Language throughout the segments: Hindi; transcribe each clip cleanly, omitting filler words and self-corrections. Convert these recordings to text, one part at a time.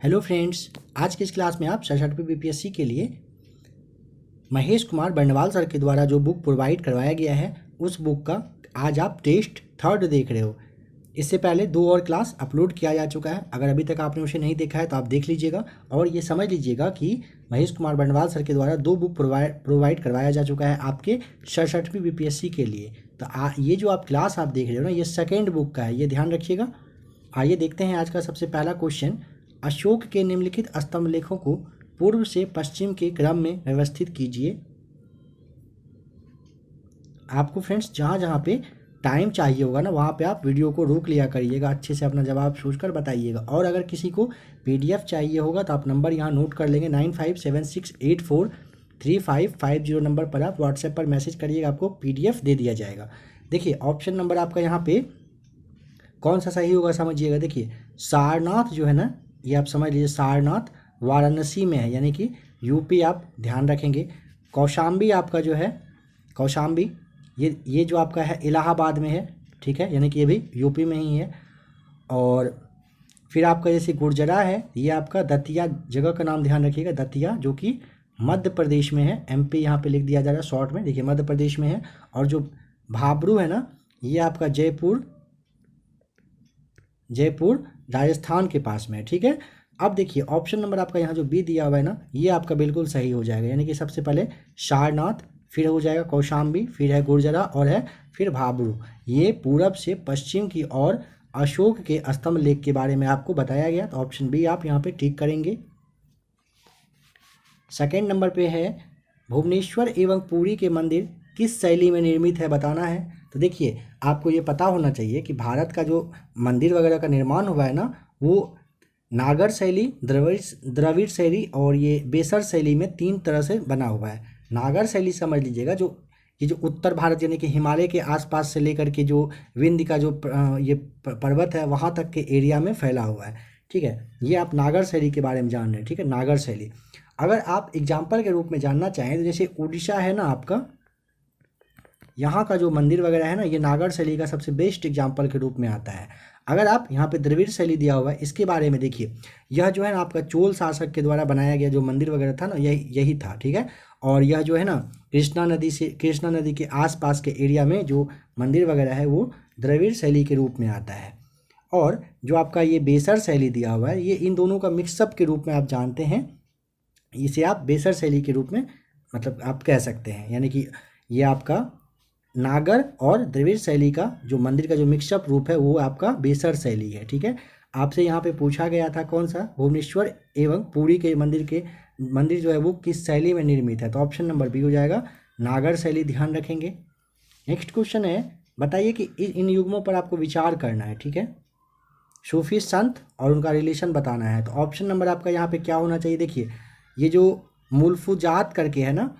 हेलो फ्रेंड्स, आज की इस क्लास में आप 6वीं बीपीएससी के लिए महेश कुमार बंडवाल सर के द्वारा जो बुक प्रोवाइड करवाया गया है उस बुक का आज आप टेस्ट थर्ड देख रहे हो। इससे पहले 2 और क्लास अपलोड किया जा चुका है। अगर अभी तक आपने उसे नहीं देखा है तो आप देख लीजिएगा और ये समझ लीजिएगा कि महेश कुमार बंडवाल सर के द्वारा 2 बुक प्रोवाइड करवाया जा चुका है आपके 6वीं बीपीएससी के लिए। तो ये जो आप क्लास आप देख रहे हो ना, ये सेकेंड बुक का है, ये ध्यान रखिएगा। आइए देखते हैं आज का सबसे पहला क्वेश्चन। अशोक के निम्नलिखित स्तंभ लेखों को पूर्व से पश्चिम के क्रम में व्यवस्थित कीजिए। आपको फ्रेंड्स जहाँ पे टाइम चाहिए होगा ना, वहाँ पे आप वीडियो को रोक लिया करिएगा, अच्छे से अपना जवाब सोचकर बताइएगा। और अगर किसी को पीडीएफ चाहिए होगा तो आप नंबर यहाँ नोट कर लेंगे, 9576843550 नंबर पर आप व्हाट्सएप पर मैसेज करिएगा, आपको पीडीएफ दे दिया जाएगा। देखिए ऑप्शन नंबर आपका यहाँ पे कौन सा सही होगा समझिएगा। देखिए सारनाथ जो है ना, ये आप समझ लीजिए, सारनाथ वाराणसी में है, यानी कि यूपी आप ध्यान रखेंगे। कौशाम्बी आपका जो है, कौशाम्बी ये जो आपका है इलाहाबाद में है, ठीक है, यानी कि ये भी यूपी में ही है। और फिर आपका जैसे गुर्जरा है, ये आपका दतिया जगह का नाम ध्यान रखिएगा, दतिया जो कि मध्य प्रदेश में है, एमपी यहाँ पे लिख दिया जा रहा है शॉर्ट में, देखिए मध्य प्रदेश में है। और जो भाबरू है ना, ये आपका जयपुर राजस्थान के पास में है, ठीक है। अब देखिए ऑप्शन नंबर आपका यहाँ जो बी दिया हुआ है ना, ये आपका बिल्कुल सही हो जाएगा, यानी कि सबसे पहले सारनाथ, फिर हो जाएगा कौशाम्बी, फिर है गुर्जरा और है फिर भाबरू। ये पूरब से पश्चिम की ओर अशोक के स्तंभ लेख के बारे में आपको बताया गया, तो ऑप्शन बी आप यहाँ पे टिक करेंगे। सेकेंड नंबर पे है भुवनेश्वर एवं पुरी के मंदिर किस शैली में निर्मित है, बताना है। तो देखिए आपको ये पता होना चाहिए कि भारत का जो मंदिर वगैरह का निर्माण हुआ है ना, वो नागर शैली, द्रविड़ शैली और ये बेसर शैली में 3 तरह से बना हुआ है। नागर शैली समझ लीजिएगा, ये जो उत्तर भारत यानी कि हिमालय के आसपास से लेकर के जो विंध्य का जो ये पर्वत है वहाँ तक के एरिया में फैला हुआ है, ठीक है। ये आप नागर शैली के बारे में जान रहे हैं, ठीक है, नागर शैली। अगर आप एग्जाम्पल के रूप में जानना चाहें तो जैसे उड़ीसा है ना आपका, यहाँ का जो मंदिर वगैरह है ना, ये नागर शैली का सबसे बेस्ट एग्जाम्पल के रूप में आता है। अगर आप यहाँ पे द्रविड़ शैली दिया हुआ है, इसके बारे में देखिए, यह जो है ना आपका चोल शासक के द्वारा बनाया गया जो मंदिर वगैरह था ना, यही था, ठीक है। और यह जो है ना कृष्णा नदी के आसपास के एरिया में जो मंदिर वगैरह है वो द्रविड़ शैली के रूप में आता है। और जो आपका ये बेसर शैली दिया हुआ है, ये इन दोनों का मिक्सअप के रूप में आप जानते हैं, इसे आप बेसर शैली के रूप में मतलब आप कह सकते हैं, यानी कि ये आपका नागर और द्रविड़ शैली का जो मंदिर का जो मिक्सअप रूप है वो आपका बेसर शैली है, ठीक है। आपसे यहाँ पे पूछा गया था कौन सा, भुवनेश्वर एवं पुरी के मंदिर जो है वो किस शैली में निर्मित है, तो ऑप्शन नंबर बी हो जाएगा, नागर शैली, ध्यान रखेंगे। नेक्स्ट क्वेश्चन है, बताइए कि इन युग्मों पर आपको विचार करना है, ठीक है, सूफी संत और उनका रिलेशन बताना है। तो ऑप्शन नंबर आपका यहाँ पे क्या होना चाहिए, देखिए ये जो मुल्फुजात करके है ना,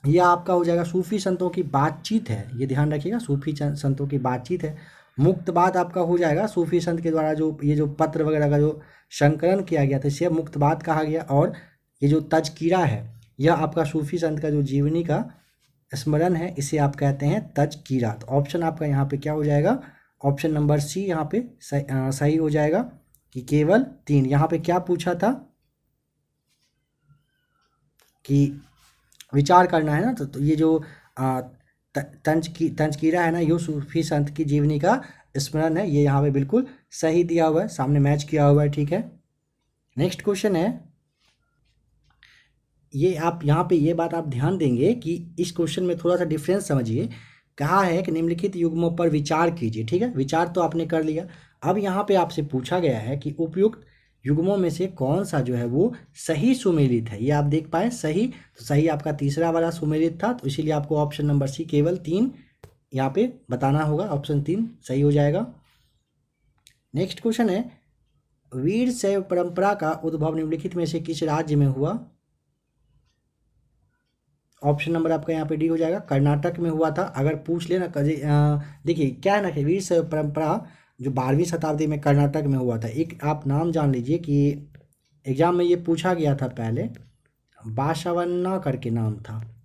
यह आपका हो जाएगा सूफी संतों की बातचीत है, ये ध्यान रखिएगा, सूफी संतों की बातचीत है। मुक्तबात आपका हो जाएगा सूफी संत के द्वारा जो ये जो पत्र वगैरह का जो संकलन किया गया था, इसे मुक्तबात कहा गया। और ये जो तजकीरा है, यह आपका सूफी संत का जो जीवनी का स्मरण है, इसे आप कहते हैं तजकीरा। तो ऑप्शन आपका यहाँ पे क्या हो जाएगा, ऑप्शन नंबर सी यहाँ पे सही हो जाएगा कि केवल 3। यहाँ पे क्या पूछा था कि विचार करना है ना, तो ये जो तंजकीरा है ना, ये सूफी संत की जीवनी का स्मरण है, ये यहाँ पे बिल्कुल सही दिया हुआ है, सामने मैच किया हुआ है, ठीक है। नेक्स्ट क्वेश्चन है, ये आप यहाँ पे ये बात आप ध्यान देंगे कि इस क्वेश्चन में थोड़ा सा डिफरेंस समझिए। कहा है कि निम्नलिखित युग्मों पर विचार कीजिए, ठीक है, विचार तो आपने कर लिया। अब यहाँ पे आपसे पूछा गया है कि उपयुक्त युग्मों में से कौन सा जो है वो सही सुमेलित है, ये आप देख पाए सही, तो सही आपका तीसरा वाला सुमेलित था, तो इसीलिए आपको ऑप्शन नंबर सी केवल 3 यहाँ पे बताना होगा, ऑप्शन 3 सही हो जाएगा। नेक्स्ट क्वेश्चन है, वीर शैव परंपरा का उद्भव निम्नलिखित में से किस राज्य में हुआ। ऑप्शन नंबर आपका यहाँ पे डी हो जाएगा, कर्नाटक में हुआ था। अगर पूछ लेना देखिए क्या है ना कि वीर शैव परंपरा जो 12वीं शताब्दी में कर्नाटक में हुआ था, एक आप नाम जान लीजिए कि एग्जाम में ये पूछा गया था पहले, बासवन्ना करके नाम था,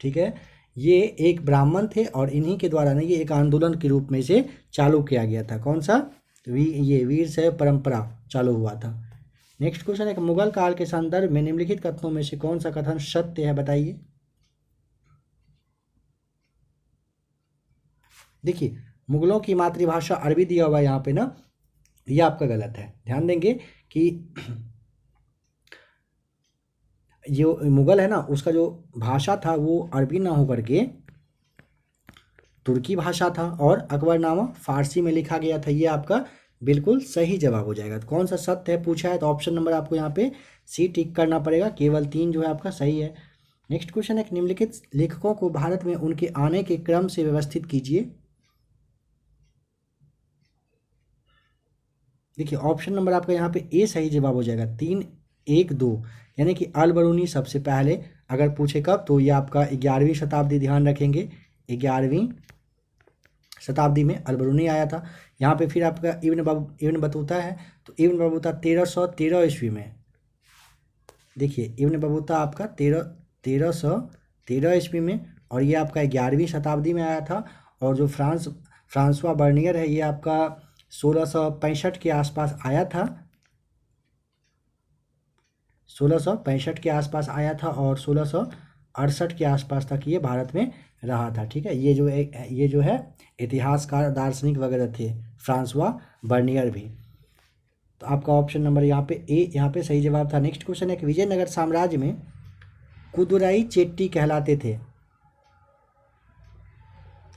ठीक है। ये एक ब्राह्मण थे और इन्हीं के द्वारा ना ये एक आंदोलन के रूप में से चालू किया गया था, कौन सा, ये वीर शैव परंपरा चालू हुआ था। नेक्स्ट क्वेश्चन है कि मुगल काल के संदर्भ में निम्नलिखित कथनों में से कौन सा कथन सत्य है, बताइए। देखिए, मुगलों की मातृभाषा अरबी दिया हुआ है यहाँ पे ना, ये आपका गलत है। ध्यान देंगे कि जो मुगल है ना, उसका जो भाषा था वो अरबी ना होकर के तुर्की भाषा था, और अकबरनामा फारसी में लिखा गया था। ये आपका बिल्कुल सही जवाब हो जाएगा। तो कौन सा सत्य है पूछा है, तो ऑप्शन नंबर आपको यहाँ पे सी टिक करना पड़ेगा। केवल 3 जो है आपका सही है। नेक्स्ट क्वेश्चन है कि निम्नलिखित लेखकों को भारत में उनके आने के क्रम से व्यवस्थित कीजिए। देखिए, ऑप्शन नंबर आपका यहाँ पे ए सही जवाब हो जाएगा। 3, 1, 2, यानी कि अल बरूनी सबसे पहले अगर पूछे कब, तो ये आपका 11वीं शताब्दी, ध्यान रखेंगे 11वीं शताब्दी में अल बरूनी आया था। यहाँ पे फिर आपका इब्न बतूता है, तो इब्न बतूता 1313 ईस्वी में, देखिए इब्न बतूता आपका 1313 ईस्वी में, और ये आपका 11वीं शताब्दी में आया था। और जो फ्रांसवा बर्नियर है, ये आपका 1665 के आसपास आया था, 1665 के आसपास आया था, और 1668 के आसपास तक ये भारत में रहा था। ठीक है, ये जो है इतिहासकार, दार्शनिक वगैरह थे, फ्रांसवा बर्नियर भी। तो आपका ऑप्शन नंबर यहाँ पे ए यहाँ पे सही जवाब था। नेक्स्ट क्वेश्चन है कि विजयनगर साम्राज्य में कुदुराई चेट्टी कहलाते थे।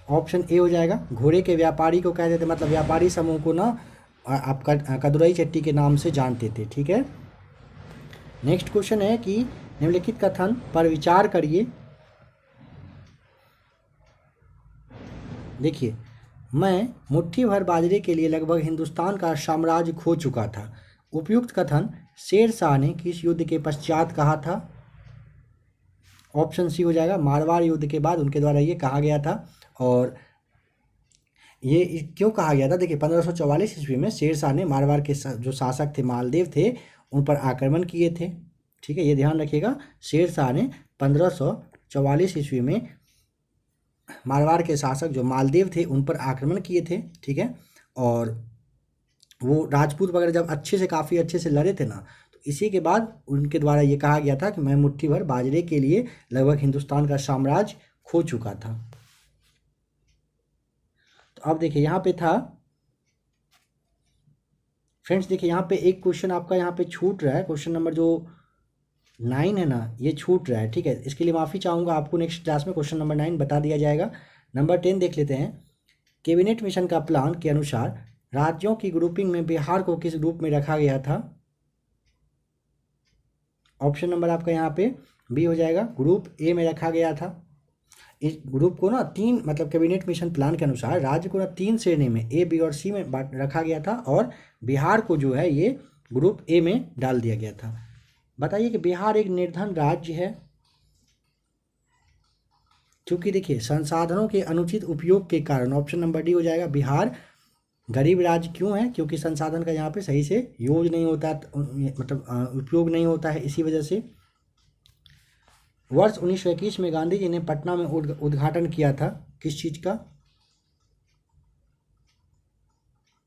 ऑप्शन ए हो जाएगा, घोड़े के व्यापारी को कहते थे, मतलब व्यापारी समूह को ना आपका कदुराई चेट्टी के नाम से जानते थे। ठीक है। नेक्स्ट क्वेश्चन है कि निम्नलिखित कथन पर विचार करिए। देखिए, मैं मुट्ठी भर बाजरे के लिए लगभग हिंदुस्तान का साम्राज्य खो चुका था। उपयुक्त कथन शेर शाह ने किस युद्ध के पश्चात कहा था? ऑप्शन सी हो जाएगा, मारवाड़ युद्ध के बाद उनके द्वारा ये कहा गया था। और ये क्यों कहा गया था? देखिए, 1544 ईस्वी में शेर शाह ने मारवाड़ के जो शासक थे, मालदेव थे, उन पर आक्रमण किए थे। ठीक है, ये ध्यान रखिएगा, शेर शाह ने 1544 ईस्वी में मारवाड़ के शासक जो मालदेव थे उन पर आक्रमण किए थे। ठीक है, और वो राजपूत वगैरह जब काफ़ी अच्छे से लड़े थे ना, तो इसी के बाद उनके द्वारा ये कहा गया था कि मैं मुट्ठी भर बाजरे के लिए लगभग हिंदुस्तान का साम्राज्य खो चुका था। तो अब देखिए यहाँ पे था फ्रेंड्स, देखिए यहाँ पे एक क्वेश्चन आपका यहाँ पे छूट रहा है, क्वेश्चन नंबर जो 9 है ना, ये छूट रहा है। ठीक है, इसके लिए माफ़ी चाहूँगा, आपको नेक्स्ट क्लास में क्वेश्चन नंबर 9 बता दिया जाएगा। नंबर 10 देख लेते हैं। कैबिनेट मिशन का प्लान के अनुसार राज्यों की ग्रुपिंग में बिहार को किस ग्रुप में रखा गया था? ऑप्शन नंबर आपका यहाँ पे बी हो जाएगा, ग्रुप ए में रखा गया था। इस ग्रुप को ना 3, मतलब कैबिनेट मिशन प्लान के अनुसार राज्य को ना 3 श्रेणी में, ए, बी और सी में बांट रखा गया था, और बिहार को जो है ये ग्रुप ए में डाल दिया गया था। बताइए कि बिहार एक निर्धन राज्य है, क्योंकि देखिए संसाधनों के अनुचित उपयोग के कारण। ऑप्शन नंबर डी हो जाएगा, बिहार गरीब राज्य क्यों है? क्योंकि संसाधन का यहाँ पे सही से यूज नहीं होता, मतलब उपयोग नहीं होता है, इसी वजह से। वर्ष 1921 में गांधी जी ने पटना में उद्घाटन किया था किस चीज़ का?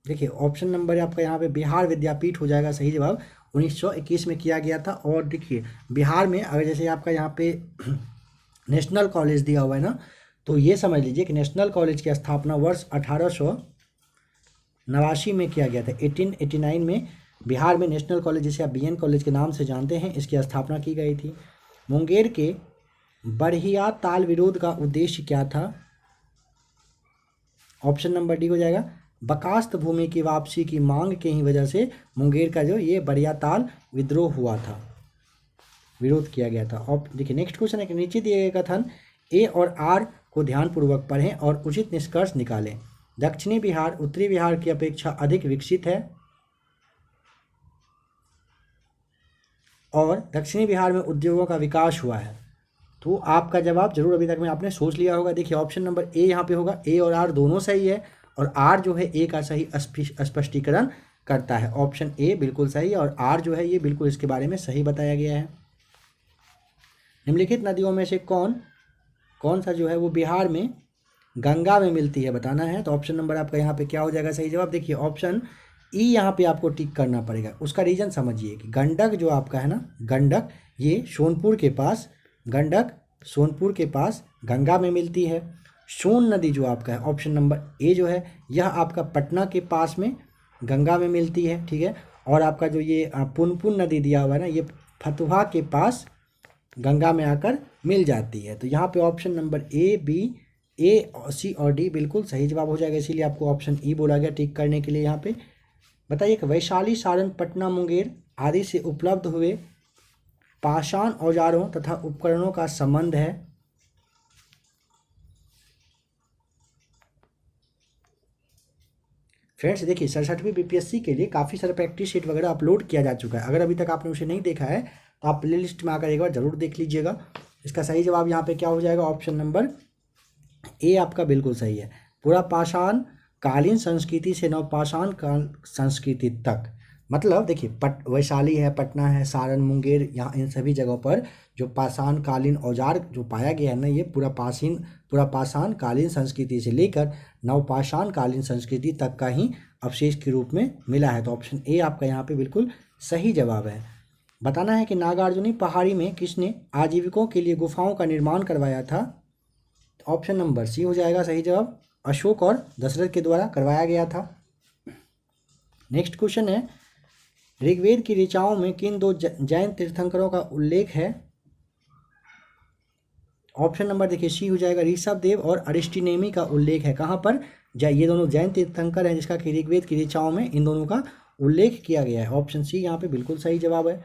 देखिए, ऑप्शन नंबर आपका यहाँ पे बिहार विद्यापीठ हो जाएगा सही जवाब, 1921 में किया गया था। और देखिए, बिहार में अगर जैसे आपका यहाँ पे नेशनल कॉलेज दिया हुआ है ना, तो ये समझ लीजिए कि नेशनल कॉलेज की स्थापना वर्ष 1889 में किया गया था। 1889 में बिहार में नेशनल कॉलेज, जिसे आप बीएन कॉलेज के नाम से जानते हैं, इसकी स्थापना की गई थी। मुंगेर के बढ़िया ताल विरोध का उद्देश्य क्या था? ऑप्शन नंबर डी हो जाएगा, बकास्त भूमि की वापसी की मांग के ही वजह से मुंगेर का जो ये बढ़िया ताल विद्रोह हुआ था, विरोध किया गया था। और देखिए नेक्स्ट क्वेश्चन है कि नीचे दिए गए कथन ए और आर को ध्यानपूर्वक पढ़ें और उचित निष्कर्ष निकालें। दक्षिणी बिहार उत्तरी बिहार की अपेक्षा अधिक विकसित है, और दक्षिणी बिहार में उद्योगों का विकास हुआ है। तो आपका जवाब जरूर अभी तक में आपने सोच लिया होगा। देखिए, ऑप्शन नंबर ए यहाँ पे होगा, ए और आर दोनों सही है, और आर जो है ए का सही स्पष्टीकरण करता है। ऑप्शन ए बिल्कुल सही है, और आर जो है ये बिल्कुल इसके बारे में सही बताया गया है। निम्नलिखित नदियों में से कौन सा जो है वो बिहार में गंगा में मिलती है, बताना है। तो ऑप्शन नंबर आपका यहाँ पे क्या हो जाएगा सही जवाब? देखिए, ऑप्शन ई यहाँ पे आपको टिक करना पड़ेगा। उसका रीज़न समझिए कि गंडक जो आपका है ना, गंडक ये सोनपुर के पास, गंडक सोनपुर के पास गंगा में मिलती है। सोन नदी जो आपका है ऑप्शन नंबर ए जो है, यह आपका पटना के पास में गंगा में मिलती है, ठीक है। और आपका जो ये पुनपुन नदी दिया हुआ है ना, ये फतुहा के पास गंगा में आकर मिल जाती है। तो यहाँ पे ऑप्शन नंबर ए, बी, ए, सी और डी बिल्कुल सही जवाब हो जाएगा, इसीलिए आपको ऑप्शन ई बोला गया टिक करने के लिए। यहाँ पे बताइए कि वैशाली, सारण, पटना, मुंगेर आदि से उपलब्ध हुए पाषाण औजारों तथा उपकरणों का संबंध है। फ्रेंड्स देखिए 67वीं बीपीएससी के लिए काफ़ी सारा प्रैक्टिस शीट वगैरह अपलोड किया जा चुका है। अगर अभी तक आपने उसे नहीं देखा है तो आप प्ले लिस्ट में आकर एक बार जरूर देख लीजिएगा। इसका सही जवाब यहाँ पे क्या हो जाएगा, ऑप्शन नंबर ए आपका बिल्कुल सही है। पूरा पाषाण कालीन संस्कृति से नवपाषाण काल संस्कृति तक, मतलब देखिए वैशाली है, पटना है, सारण, मुंगेर, यहाँ इन सभी जगहों पर जो पाषाण कालीन औजार जो पाया गया है ना, ये पूरा पाषाण कालीन संस्कृति से लेकर नवपाषाण कालीन संस्कृति तक का ही अवशेष के रूप में मिला है। तो ऑप्शन ए आपका यहाँ पे बिल्कुल सही जवाब है। बताना है कि नागार्जुनी पहाड़ी में किसने आजीविकों के लिए गुफाओं का निर्माण करवाया था। ऑप्शन नंबर सी हो जाएगा सही जवाब, अशोक और दशरथ के द्वारा करवाया गया था। नेक्स्ट क्वेश्चन है, ऋग्वेद की ऋचाओं में किन दो जैन तीर्थंकरों का उल्लेख है। ऑप्शन नंबर देखिए सी हो जाएगा, ऋषभदेव और अरिस्टिनेमी का उल्लेख है। कहाँ पर, ये दोनों जैन तीर्थंकर हैं जिसका कि ऋग्वेद की ऋचाओं में इन दोनों का उल्लेख किया गया है। ऑप्शन सी यहाँ पे बिल्कुल सही जवाब है।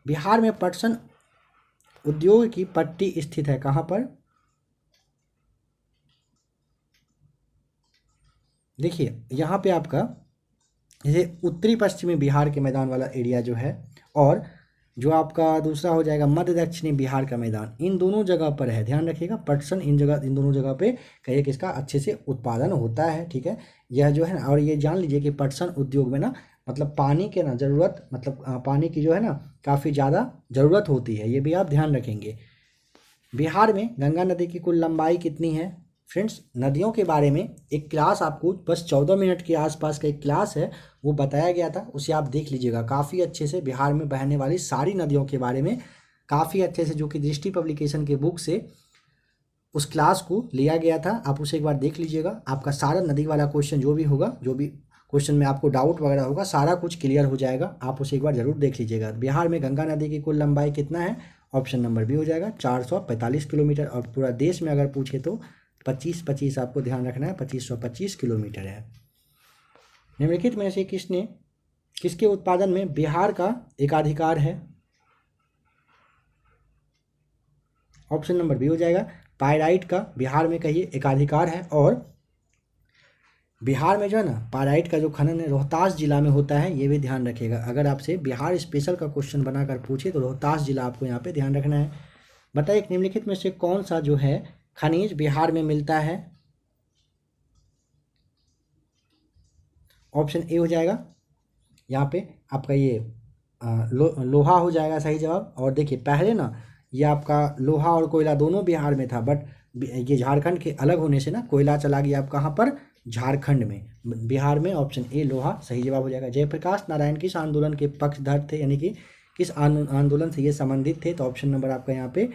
बिहार में पटसन उद्योग की पट्टी स्थित है, कहाँ पर। देखिए यहाँ पे आपका जैसे उत्तरी पश्चिमी बिहार के मैदान वाला एरिया जो है, और जो आपका दूसरा हो जाएगा मध्य दक्षिणी बिहार का मैदान, इन दोनों जगह पर है। ध्यान रखिएगा पटसन इन दोनों जगह पे कहिए किसका अच्छे से उत्पादन होता है, ठीक है। यह जो है ना, और ये जान लीजिए कि पटसन उद्योग में ना मतलब पानी के ना ज़रूरत, मतलब पानी की जो है ना काफ़ी ज़्यादा ज़रूरत होती है, ये भी आप ध्यान रखेंगे। बिहार में गंगा नदी की कुल लंबाई कितनी है। फ्रेंड्स नदियों के बारे में एक क्लास आपको बस 14 मिनट के आसपास का एक क्लास है वो बताया गया था, उसे आप देख लीजिएगा काफ़ी अच्छे से। बिहार में बहने वाली सारी नदियों के बारे में काफ़ी अच्छे से, जो कि दृष्टि पब्लिकेशन के बुक से उस क्लास को लिया गया था, आप उसे एक बार देख लीजिएगा। आपका सारा नदी वाला क्वेश्चन जो भी होगा, जो भी क्वेश्चन में आपको डाउट वगैरह होगा, सारा कुछ क्लियर हो जाएगा, आप उसे एक बार जरूर देख लीजिएगा। बिहार में गंगा नदी की कुल लंबाई कितना है, ऑप्शन नंबर बी हो जाएगा 445 किलोमीटर। और पूरा देश में अगर पूछे तो 25-25 आपको ध्यान रखना है, 2525 किलोमीटर है। निम्नलिखित में से किसके उत्पादन में बिहार का एकाधिकार है। ऑप्शन नंबर बी हो जाएगा, पायराइट का बिहार में कहिए एकाधिकार है। और बिहार में जो है ना पायराइट का जो खनन है रोहतास जिला में होता है, ये भी ध्यान रखिएगा। अगर आपसे बिहार स्पेशल का क्वेश्चन बनाकर पूछे तो रोहतास जिला आपको यहाँ पे ध्यान रखना है। बताइए निम्नलिखित में से कौन सा जो है खनिज बिहार में मिलता है। ऑप्शन ए हो जाएगा यहाँ पे आपका ये लोहा हो जाएगा सही जवाब। और देखिए पहले ना ये आपका लोहा और कोयला दोनों बिहार में था, बट ये झारखंड के अलग होने से ना कोयला चला गया आप कहाँ पर, झारखंड में। बिहार में ऑप्शन ए लोहा सही जवाब हो जाएगा। जयप्रकाश नारायण किस आंदोलन के पक्षधर थे, यानी कि किस आंदोलन से ये संबंधित थे। तो ऑप्शन नंबर आपका यहाँ पे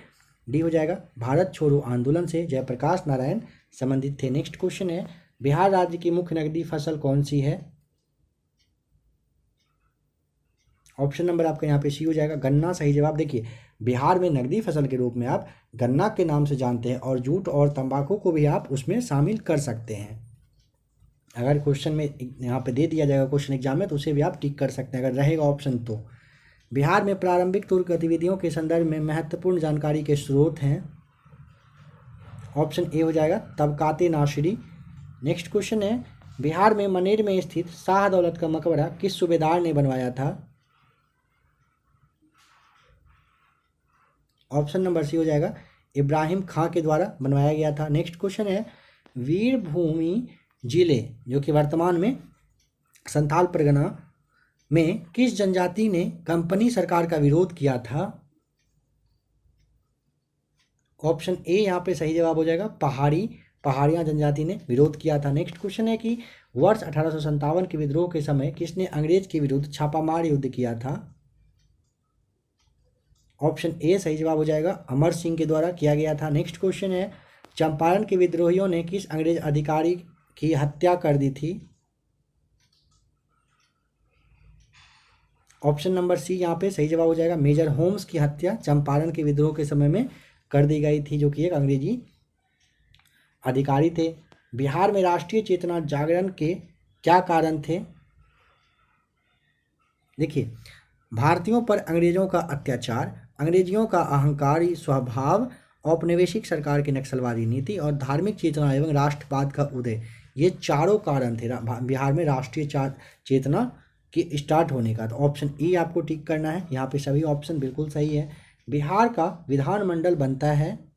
डी हो जाएगा, भारत छोड़ो आंदोलन से जयप्रकाश नारायण संबंधित थे। नेक्स्ट क्वेश्चन है, बिहार राज्य की मुख्य नकदी फसल कौन सी है। ऑप्शन नंबर आपका यहाँ पे सी हो जाएगा, गन्ना सही जवाब। देखिए बिहार में नकदी फसल के रूप में आप गन्ना के नाम से जानते हैं, और जूट और तंबाकू को भी आप उसमें शामिल कर सकते हैं। अगर क्वेश्चन में यहाँ पे दे दिया जाएगा क्वेश्चन एग्जाम में तो उसे भी आप टिक कर सकते हैं अगर रहेगा ऑप्शन तो। बिहार में प्रारंभिक तुर्क गतिविधियों के संदर्भ में महत्वपूर्ण जानकारी के स्रोत हैं। ऑप्शन ए हो जाएगा, तबकाते नासिरी। नेक्स्ट क्वेश्चन है, बिहार में मनेर में स्थित शाह दौलत का मकबरा किस सूबेदार ने बनवाया था। ऑप्शन नंबर सी हो जाएगा, इब्राहिम खां के द्वारा बनवाया गया था। नेक्स्ट क्वेश्चन है, वीरभूमि जिले जो कि वर्तमान में संथाल परगना में किस जनजाति ने कंपनी सरकार का विरोध किया था। ऑप्शन ए यहाँ पे सही जवाब हो जाएगा, पहाड़ी पहाड़िया जनजाति ने विरोध किया था। नेक्स्ट क्वेश्चन है कि वर्ष 1857 के विद्रोह के समय किसने अंग्रेज के विरुद्ध छापामार युद्ध किया था? ऑप्शन ए सही जवाब हो जाएगा, अमर सिंह के द्वारा किया गया था। नेक्स्ट क्वेश्चन है चंपारण के विद्रोहियों ने किस अंग्रेज अधिकारी की हत्या कर दी थी? ऑप्शन नंबर सी यहाँ पे सही जवाब हो जाएगा, मेजर होम्स की हत्या चंपारण के विद्रोह के समय में कर दी गई थी, जो कि एक अंग्रेजी अधिकारी थे। बिहार में राष्ट्रीय चेतना जागरण के क्या कारण थे? देखिए, भारतीयों पर अंग्रेजों का अत्याचार, अंग्रेजियों का अहंकारी स्वभाव, औपनिवेशिक सरकार की नक्सलवादी नीति और धार्मिक चेतना एवं राष्ट्रवाद का उदय, ये चारों कारण थे बिहार में राष्ट्रीय चेतना की स्टार्ट होने का। तो ऑप्शन ई आपको टिक करना है, यहाँ पे सभी ऑप्शन बिल्कुल सही है। बिहार का विधानमंडल बनता है,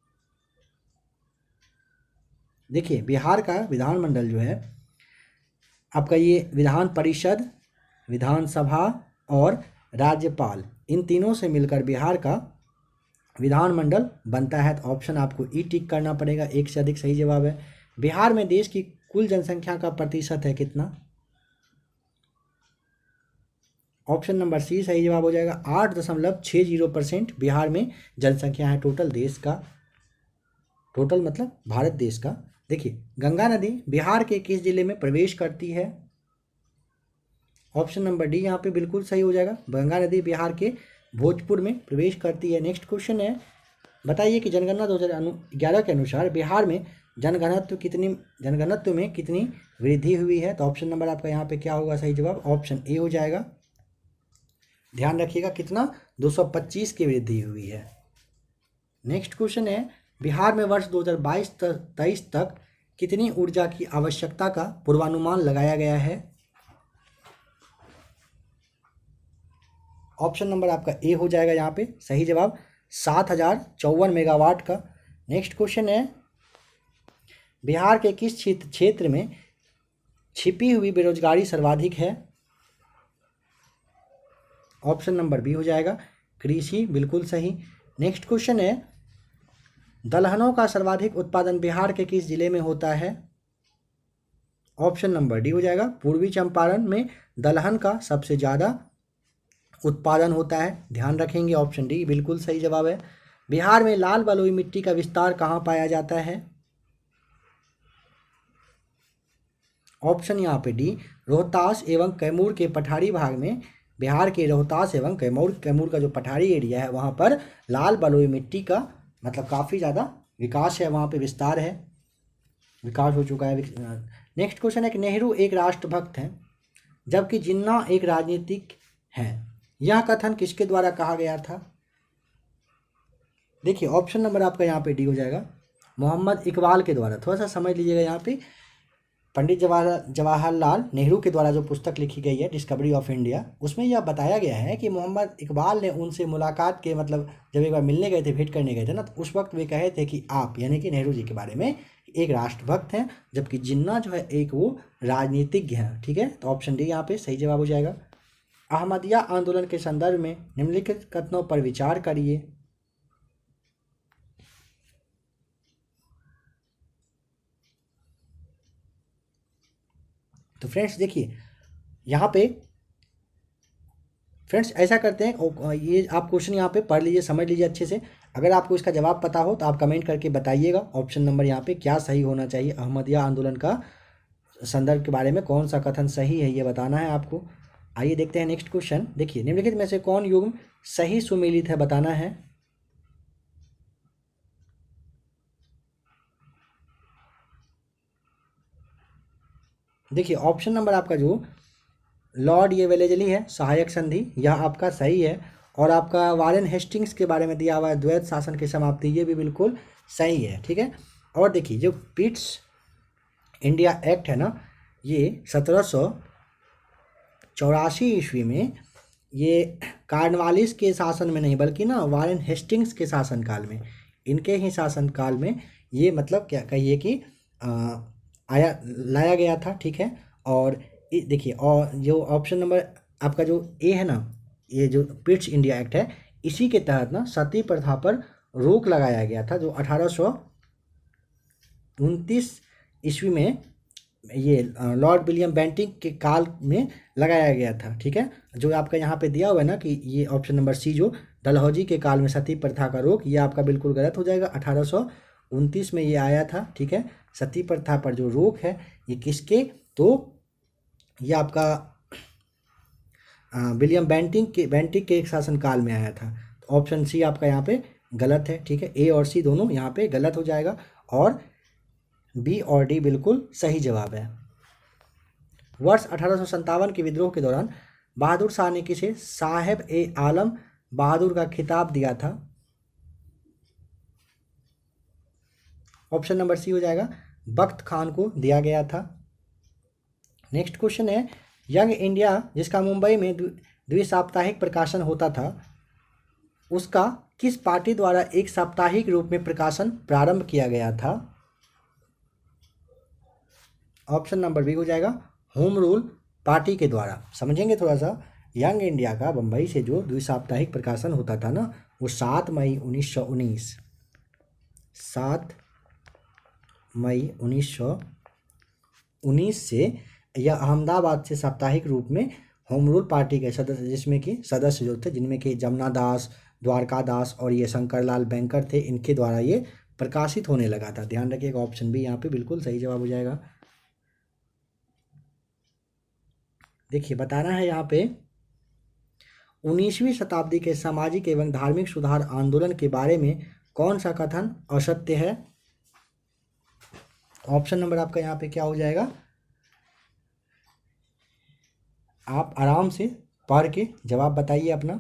देखिए बिहार का विधानमंडल जो है आपका ये विधान परिषद, विधानसभा और राज्यपाल, इन तीनों से मिलकर बिहार का विधानमंडल बनता है। तो ऑप्शन आपको ई टिक करना पड़ेगा, एक से अधिक सही जवाब है। बिहार में देश की कुल जनसंख्या का प्रतिशत है कितना? ऑप्शन नंबर सी सही जवाब हो जाएगा, 8.60% बिहार में जनसंख्या है टोटल देश का, टोटल मतलब भारत देश का। देखिए, गंगा नदी बिहार के किस जिले में प्रवेश करती है? ऑप्शन नंबर डी यहाँ पे बिल्कुल सही हो जाएगा, गंगा नदी बिहार के भोजपुर में प्रवेश करती है। नेक्स्ट क्वेश्चन है, बताइए कि जनगणना 2011 के अनुसार बिहार में जनगणत्व में कितनी वृद्धि हुई है? तो ऑप्शन नंबर आपका यहाँ पे क्या होगा सही जवाब? ऑप्शन ए हो जाएगा। ध्यान रखिएगा कितना, 225 की वृद्धि हुई है। नेक्स्ट क्वेश्चन है, बिहार में वर्ष 2022-23 तक कितनी ऊर्जा की आवश्यकता का पूर्वानुमान लगाया गया है? ऑप्शन नंबर आपका ए हो जाएगा यहाँ पे सही जवाब, 7054 मेगावाट का। नेक्स्ट क्वेश्चन है, बिहार के किस क्षेत्र में छिपी हुई बेरोजगारी सर्वाधिक है? ऑप्शन नंबर बी हो जाएगा, कृषि, बिल्कुल सही। नेक्स्ट क्वेश्चन है, दलहनों का सर्वाधिक उत्पादन बिहार के किस जिले में होता है? ऑप्शन नंबर डी हो जाएगा, पूर्वी चंपारण में दलहन का सबसे ज़्यादा उत्पादन होता है, ध्यान रखेंगे। ऑप्शन डी बिल्कुल सही जवाब है। बिहार में लाल बलुई मिट्टी का विस्तार कहाँ पाया जाता है? ऑप्शन यहाँ पे डी, रोहतास एवं कैमूर के पठारी भाग में, बिहार के रोहतास एवं कैमूर का जो पठारी एरिया है वहाँ पर लाल बलुई मिट्टी का मतलब काफ़ी ज़्यादा विकास है, वहाँ पे विस्तार है, विकास हो चुका है। नेक्स्ट क्वेश्चन है कि नेहरू एक राष्ट्रभक्त हैं जबकि जिन्ना एक राजनीतिक हैं, यह कथन किसके द्वारा कहा गया था? देखिए, ऑप्शन नंबर आपका यहाँ पे डी हो जाएगा, मोहम्मद इकबाल के द्वारा। थोड़ा सा समझ लीजिएगा, यहाँ पे पंडित जवाहरलाल नेहरू के द्वारा जो पुस्तक लिखी गई है डिस्कवरी ऑफ इंडिया, उसमें यह बताया गया है कि मोहम्मद इकबाल ने उनसे मुलाकात के मतलब जब एक बार मिलने गए थे, भेंट करने गए थे ना, तो उस वक्त वे कहे थे कि आप यानी कि नेहरू जी के बारे में एक राष्ट्रभक्त हैं जबकि जिन्ना जो है एक वो राजनीतिज्ञ हैं। ठीक है, तो ऑप्शन डी यहाँ पे सही जवाब हो जाएगा। अहमदिया आंदोलन के संदर्भ में निम्नलिखित कथनों पर विचार करिए। तो फ्रेंड्स देखिए, यहाँ पे फ्रेंड्स ऐसा करते हैं, ये आप क्वेश्चन यहाँ पे पढ़ लीजिए, समझ लीजिए अच्छे से। अगर आपको इसका जवाब पता हो तो आप कमेंट करके बताइएगा ऑप्शन नंबर यहाँ पे क्या सही होना चाहिए। अहमदिया आंदोलन का संदर्भ के बारे में कौन सा कथन सही है ये बताना है आपको। आइए देखते हैं नेक्स्ट क्वेश्चन। देखिए, निम्नलिखित में से कौन युग्म सही सुमेलित है बताना है। देखिए, ऑप्शन नंबर आपका जो लॉर्ड ये वेलेजली है, सहायक संधि, यह आपका सही है। और आपका वारेन हेस्टिंग्स के बारे में दिया हुआ है, द्वैत शासन की समाप्ति, ये भी बिल्कुल सही है। ठीक है, और देखिए जो पिट्स इंडिया एक्ट है ना, ये 1784 ईस्वी में, ये कार्नवालिस के शासन में नहीं बल्कि ना वारेन हेस्टिंग्स के शासनकाल में, इनके ही शासनकाल में ये मतलब क्या कहिए कि लाया गया था। ठीक है, और देखिए, और जो ऑप्शन नंबर आपका जो ए है ना, ये जो पिट्स इंडिया एक्ट है, इसी के तहत ना सती प्रथा पर रोक लगाया गया था, जो ईस्वी में ये लॉर्ड विलियम बेंटिक के काल में लगाया गया था। ठीक है, जो आपका यहाँ पे दिया हुआ है ना कि ये ऑप्शन नंबर सी जो डलहौजी के काल में सती प्रथा का रोक, ये आपका बिल्कुल गलत हो जाएगा। 1829 में ये आया था। ठीक है, सती प्रथा पर जो रोक है ये किसके, तो ये आपका विलियम बेंटिक के शासनकाल में आया था। तो ऑप्शन सी आपका यहाँ पे गलत है। ठीक है, ए और सी दोनों यहाँ पे गलत हो जाएगा और बी और डी बिल्कुल सही जवाब है। वर्ष 1857 के विद्रोह के दौरान बहादुर शाह ने किसे साहेब ए आलम बहादुर का खिताब दिया था? ऑप्शन नंबर सी हो जाएगा, बख्त खान को दिया गया था। नेक्स्ट क्वेश्चन है, यंग इंडिया जिसका मुंबई में द्विसाप्ताहिक प्रकाशन होता था, उसका किस पार्टी द्वारा एक साप्ताहिक रूप में प्रकाशन प्रारंभ किया गया था? ऑप्शन नंबर बी हो जाएगा, होम रूल पार्टी के द्वारा। समझेंगे थोड़ा सा, यंग इंडिया का बम्बई से जो द्विसाप्ताहिक प्रकाशन होता था ना, वो 7 मई 1919 से यह अहमदाबाद से साप्ताहिक रूप में होम रूल पार्टी के सदस्य, जिसमें कि सदस्य जो थे, जिनमें कि जमुना दास, द्वारका दास और ये शंकरलाल बैंकर थे, इनके द्वारा ये प्रकाशित होने लगा था। ध्यान रखिएगा, ऑप्शन बी यहाँ पे बिल्कुल सही जवाब हो जाएगा। देखिए बताना है यहाँ पे, 19वीं शताब्दी के सामाजिक एवं धार्मिक सुधार आंदोलन के बारे में कौन सा कथन असत्य है? ऑप्शन नंबर आपका यहाँ पे क्या हो जाएगा, आप आराम से पढ़ के जवाब बताइए अपना।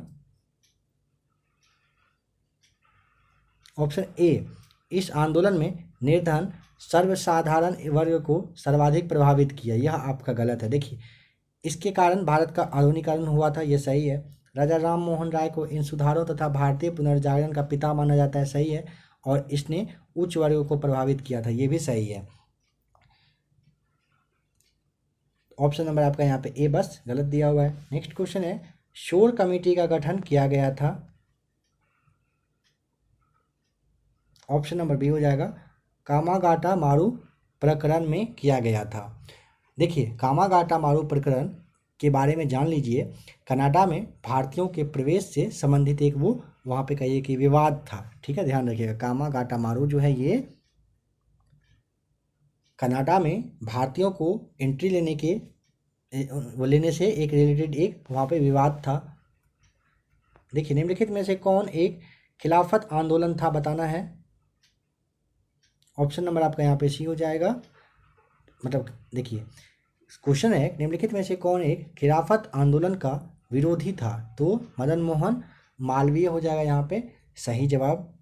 ऑप्शन ए, इस आंदोलन में निर्धन सर्वसाधारण वर्ग को सर्वाधिक प्रभावित किया, यह आपका गलत है। देखिए, इसके कारण भारत का आधुनिकीकरण हुआ था, यह सही है। राजा राम मोहन राय को इन सुधारों तथा भारतीय पुनर्जागरण का पिता माना जाता है, सही है। और इसने उच्च वर्ग को प्रभावित किया था, यह भी सही है। ऑप्शन नंबर आपका यहाँ पे ए बस गलत दिया हुआ है। नेक्स्ट क्वेश्चन है, शोर कमेटी का गठन किया गया था? ऑप्शन नंबर बी हो जाएगा, कामागाटा मारू प्रकरण में किया गया था। देखिए, कामागाटा मारू प्रकरण के बारे में जान लीजिए। कनाडा में भारतीयों के प्रवेश से संबंधित एक वो वहाँ पे कहिए कि विवाद था। ठीक है, ध्यान रखिएगा, कामागाटा मारू जो है ये कनाडा में भारतीयों को एंट्री लेने से एक रिलेटेड एक वहाँ पे विवाद था। देखिए, निम्नलिखित में से कौन एक खिलाफत आंदोलन था, बताना है। ऑप्शन नंबर आपका यहाँ पे सी हो जाएगा। मतलब देखिए, क्वेश्चन है निम्नलिखित में से कौन एक खिलाफत आंदोलन का विरोधी था? तो मदन मोहन मालवीय हो जाएगा यहाँ पे सही जवाब।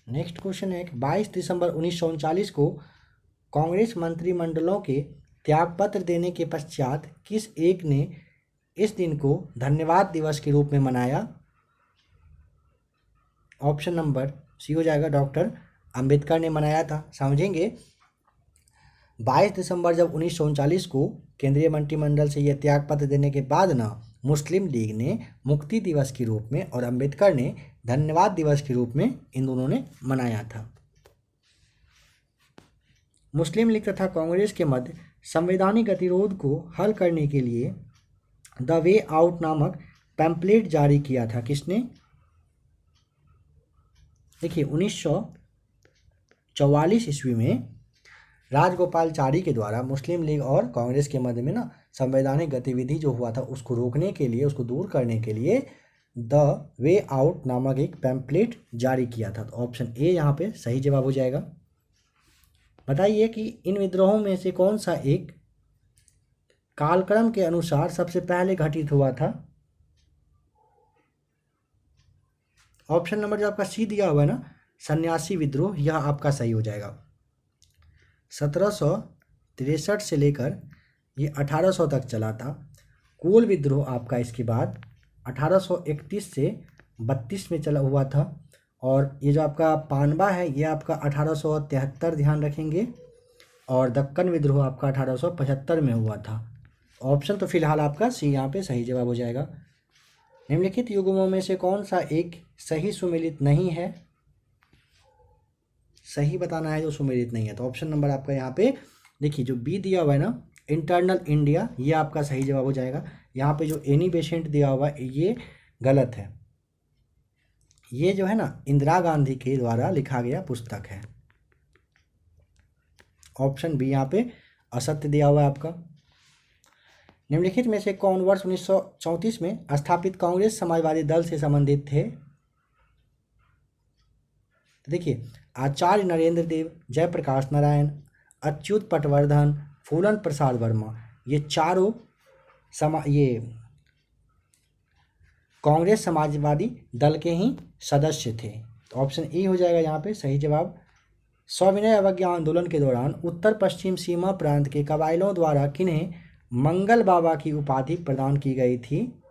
नेक्स्ट क्वेश्चन है, 22 दिसंबर 1939 को कांग्रेस मंत्रिमंडलों के त्यागपत्र देने के पश्चात किस एक ने इस दिन को धन्यवाद दिवस के रूप में मनाया? ऑप्शन नंबर सी हो जाएगा, डॉक्टर अंबेडकर ने मनाया था। समझेंगे, 22 दिसंबर जब 1939 को केंद्रीय मंत्रिमंडल से यह त्यागपत्र देने के बाद ना मुस्लिम लीग ने मुक्ति दिवस के रूप में और अंबेडकर ने धन्यवाद दिवस के रूप में इन दोनों ने मनाया था। मुस्लिम लीग तथा कांग्रेस के मध्य संवैधानिक गतिरोध को हल करने के लिए द वे आउट नामक पैम्पलेट जारी किया था, किसने? देखिए, 1944 ईस्वी में राजगोपालचारी के द्वारा मुस्लिम लीग और कांग्रेस के मध्य में ना संवैधानिक गतिविधि जो हुआ था उसको रोकने के लिए, उसको दूर करने के लिए द वे आउट नामक एक पैम्पलेट जारी किया था। तो ऑप्शन ए यहाँ पे सही जवाब हो जाएगा। बताइए कि इन विद्रोहों में से कौन सा एक कालक्रम के अनुसार सबसे पहले घटित हुआ था? ऑप्शन नंबर जो आपका सी दिया हुआ है ना, सन्यासी विद्रोह, यह आपका सही हो जाएगा। 1763 से लेकर ये 1800 तक चला था। कोल विद्रोह आपका इसके बाद 1831 से 32 में चला हुआ था। और ये जो आपका पानबा है ये आपका 1873 ध्यान रखेंगे। और दक्कन विद्रोह आपका 1875 में हुआ था। ऑप्शन तो फिलहाल आपका सी यहाँ पे सही जवाब हो जाएगा। निम्नलिखित युग्मों में से कौन सा एक सही सुमेलित नहीं है, सही बताना है जो सुमेलित नहीं है। तो ऑप्शन नंबर आपका यहाँ पे देखिए जो बी दिया हुआ है ना, इंटरनल इंडिया, ये आपका सही जवाब हो जाएगा। यहाँ पे जो एनी बेसेंट दिया हुआ है ये गलत है। ये जो है ना इंदिरा गांधी के द्वारा लिखा गया पुस्तक है। ऑप्शन बी यहाँ पे असत्य दिया हुआ है आपका। निम्नलिखित में से कौन वर्ष 1934 में स्थापित कांग्रेस समाजवादी दल से संबंधित थे। तो देखिए आचार्य नरेंद्र देव, जयप्रकाश नारायण, अच्युत पटवर्धन, फूलन प्रसाद वर्मा, ये चारों ये कांग्रेस समाजवादी दल के ही सदस्य थे। तो ऑप्शन ए हो जाएगा यहाँ पे सही जवाब। सविनय अवज्ञा आंदोलन के दौरान उत्तर पश्चिम सीमा प्रांत के कबाइलों द्वारा किन्हें मंगल बाबा की उपाधि प्रदान की गई थी।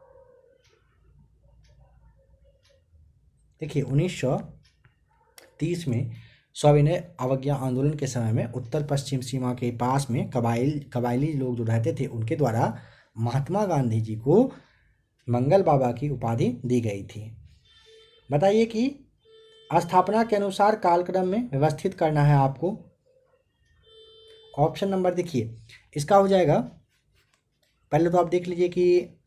देखिए 1930 में सविनय अवज्ञा आंदोलन के समय में उत्तर पश्चिम सीमा के पास में कबाइली लोग जो रहते थे उनके द्वारा महात्मा गांधी जी को मंगल बाबा की उपाधि दी गई थी। बताइए कि स्थापना के अनुसार कालक्रम में व्यवस्थित करना है आपको। ऑप्शन नंबर देखिए इसका हो जाएगा, पहले तो आप देख लीजिए कि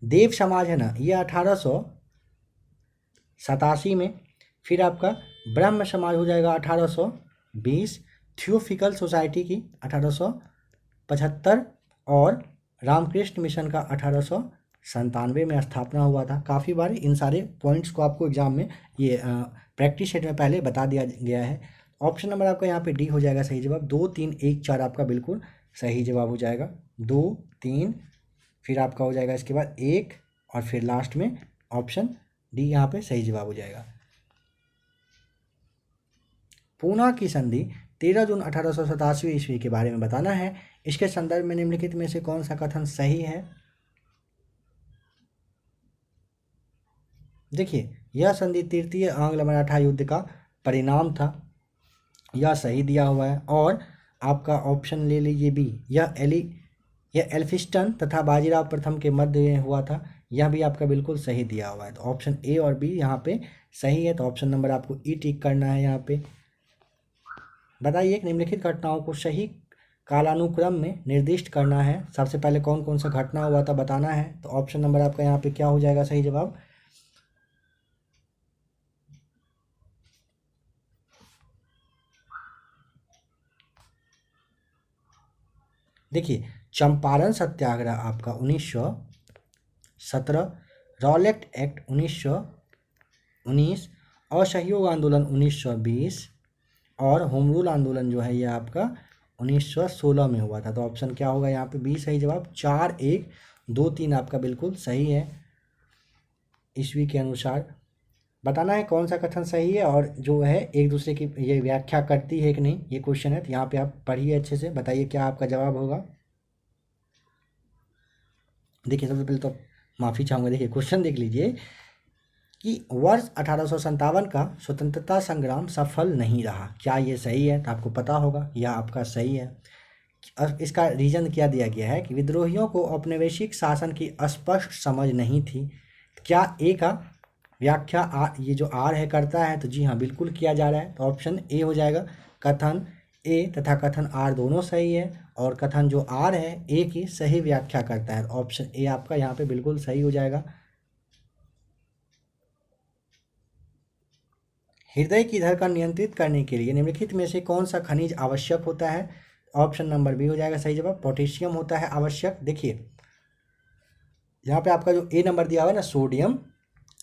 देव समाज है ना ये 1887 में, फिर आपका ब्रह्म समाज हो जाएगा 1820, थियोफिकल सोसाइटी की 1875 और रामकृष्ण मिशन का 1897 में स्थापना हुआ था। काफ़ी बार इन सारे पॉइंट्स को आपको एग्जाम में ये प्रैक्टिस सेट में पहले बता दिया गया है। ऑप्शन नंबर आपका यहाँ पे डी हो जाएगा सही जवाब। 2, 3, 1, 4 आपका बिल्कुल सही जवाब हो जाएगा। 2, 3 फिर आपका हो जाएगा इसके बाद 1 और फिर लास्ट में ऑप्शन डी यहाँ पे सही जवाब हो जाएगा। पूना की संधि 13 जून 1887 ईस्वी के बारे में बताना है। इसके संदर्भ में निम्नलिखित में से कौन सा कथन सही है। देखिए यह संधि तृतीय आंग्ल मराठा युद्ध का परिणाम था, यह सही दिया हुआ है। और आपका ऑप्शन ले लीजिए बी, यह एल्फिस्टन तथा बाजीराव प्रथम के मध्य में हुआ था, यह भी आपका बिल्कुल सही दिया हुआ है। तो ऑप्शन ए और बी यहाँ पे सही है। तो ऑप्शन नंबर आपको ई टिक करना है यहाँ पे। बताइए कि निम्नलिखित घटनाओं को सही कालानुक्रम में निर्दिष्ट करना है। सबसे पहले कौन कौन सा घटना हुआ था बताना है। तो ऑप्शन नंबर आपका यहाँ पे क्या हो जाएगा सही जवाब। देखिए चंपारण सत्याग्रह आपका 1917, रॉलेट एक्ट 1919, असहयोग आंदोलन 1920 और होम रूल आंदोलन जो है ये आपका 1916 में हुआ था। तो ऑप्शन क्या होगा यहाँ पे बी सही जवाब। 4, 1, 2, 3 आपका बिल्कुल सही है। ईस्वी के अनुसार बताना है कौन सा कथन सही है और जो है एक दूसरे की ये व्याख्या करती है कि नहीं, ये क्वेश्चन है। तो यहाँ पे आप पढ़िए अच्छे से, बताइए क्या आपका जवाब होगा। देखिए सबसे पहले तो माफ़ी चाहूँगा, देखिए क्वेश्चन देख लीजिए कि वर्ष 1857 का स्वतंत्रता संग्राम सफल नहीं रहा, क्या ये सही है। तो आपको पता होगा यह आपका सही है। इसका रीज़न क्या दिया गया है कि विद्रोहियों को औपनिवेशिक शासन की स्पष्ट समझ नहीं थी। क्या ए का व्याख्या ये जो आर है करता है, तो जी हाँ बिल्कुल किया जा रहा है। तो ऑप्शन ए हो जाएगा। कथन ए तथा कथन आर दोनों सही है और कथन जो आर है ए की सही व्याख्या करता है। ऑप्शन ए आपका यहाँ पे बिल्कुल सही हो जाएगा। हृदय की धड़कन नियंत्रित करने के लिए निम्नलिखित में से कौन सा खनिज आवश्यक होता है। ऑप्शन नंबर बी हो जाएगा सही जवाब। पोटेशियम होता है आवश्यक। देखिए यहाँ पे आपका जो ए नंबर दिया हुआ है ना सोडियम,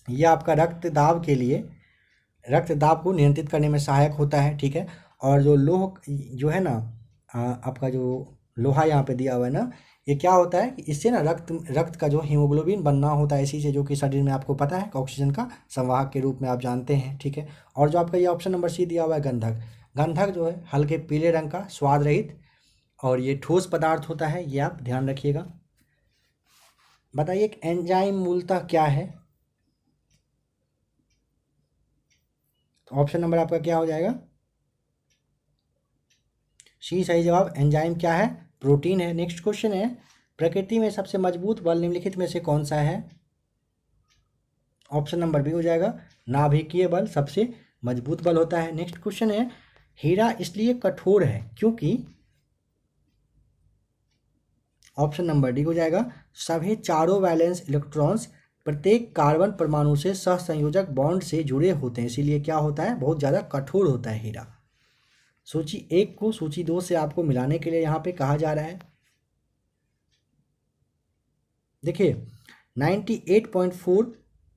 ये आपका रक्तदाब के लिए, रक्तदाब को नियंत्रित करने में सहायक होता है, ठीक है। और जो लोह जो है ना आपका जो लोहा यहाँ पे दिया हुआ है ना, ये क्या होता है कि इससे ना रक्त का जो हीमोग्लोबिन बनना होता है इसी से, जो कि शरीर में आपको पता है ऑक्सीजन का संवाहक के रूप में आप जानते हैं, ठीक है। और जो आपका ये ऑप्शन नंबर सी दिया हुआ है गंधक, गंधक जो है हल्के पीले रंग का स्वाद रहित और ये ठोस पदार्थ होता है, ये आप ध्यान रखिएगा। बताइए एंजाइम मूलतः क्या है। तो ऑप्शन नंबर आपका क्या हो जाएगा सी सही जवाब। एंजाइम क्या है, प्रोटीन है। नेक्स्ट क्वेश्चन है प्रकृति में सबसे मजबूत बल निम्नलिखित में से कौन सा है? ऑप्शन नंबर बी हो जाएगा नाभिकीय बल सबसे मजबूत बल होता है। नेक्स्ट क्वेश्चन है, हीरा इसलिए कठोर है क्योंकि, ऑप्शन नंबर डी हो जाएगा सभी चारों वैलेंस इलेक्ट्रॉन्स प्रत्येक कार्बन परमाणु से सहसंयोजक बॉन्ड से जुड़े होते हैं, इसीलिए क्या होता है, बहुत ज़्यादा कठोर होता है हीरा। सूची 1 को सूची 2 से आपको मिलाने के लिए यहाँ पे कहा जा रहा है। देखिए 98.4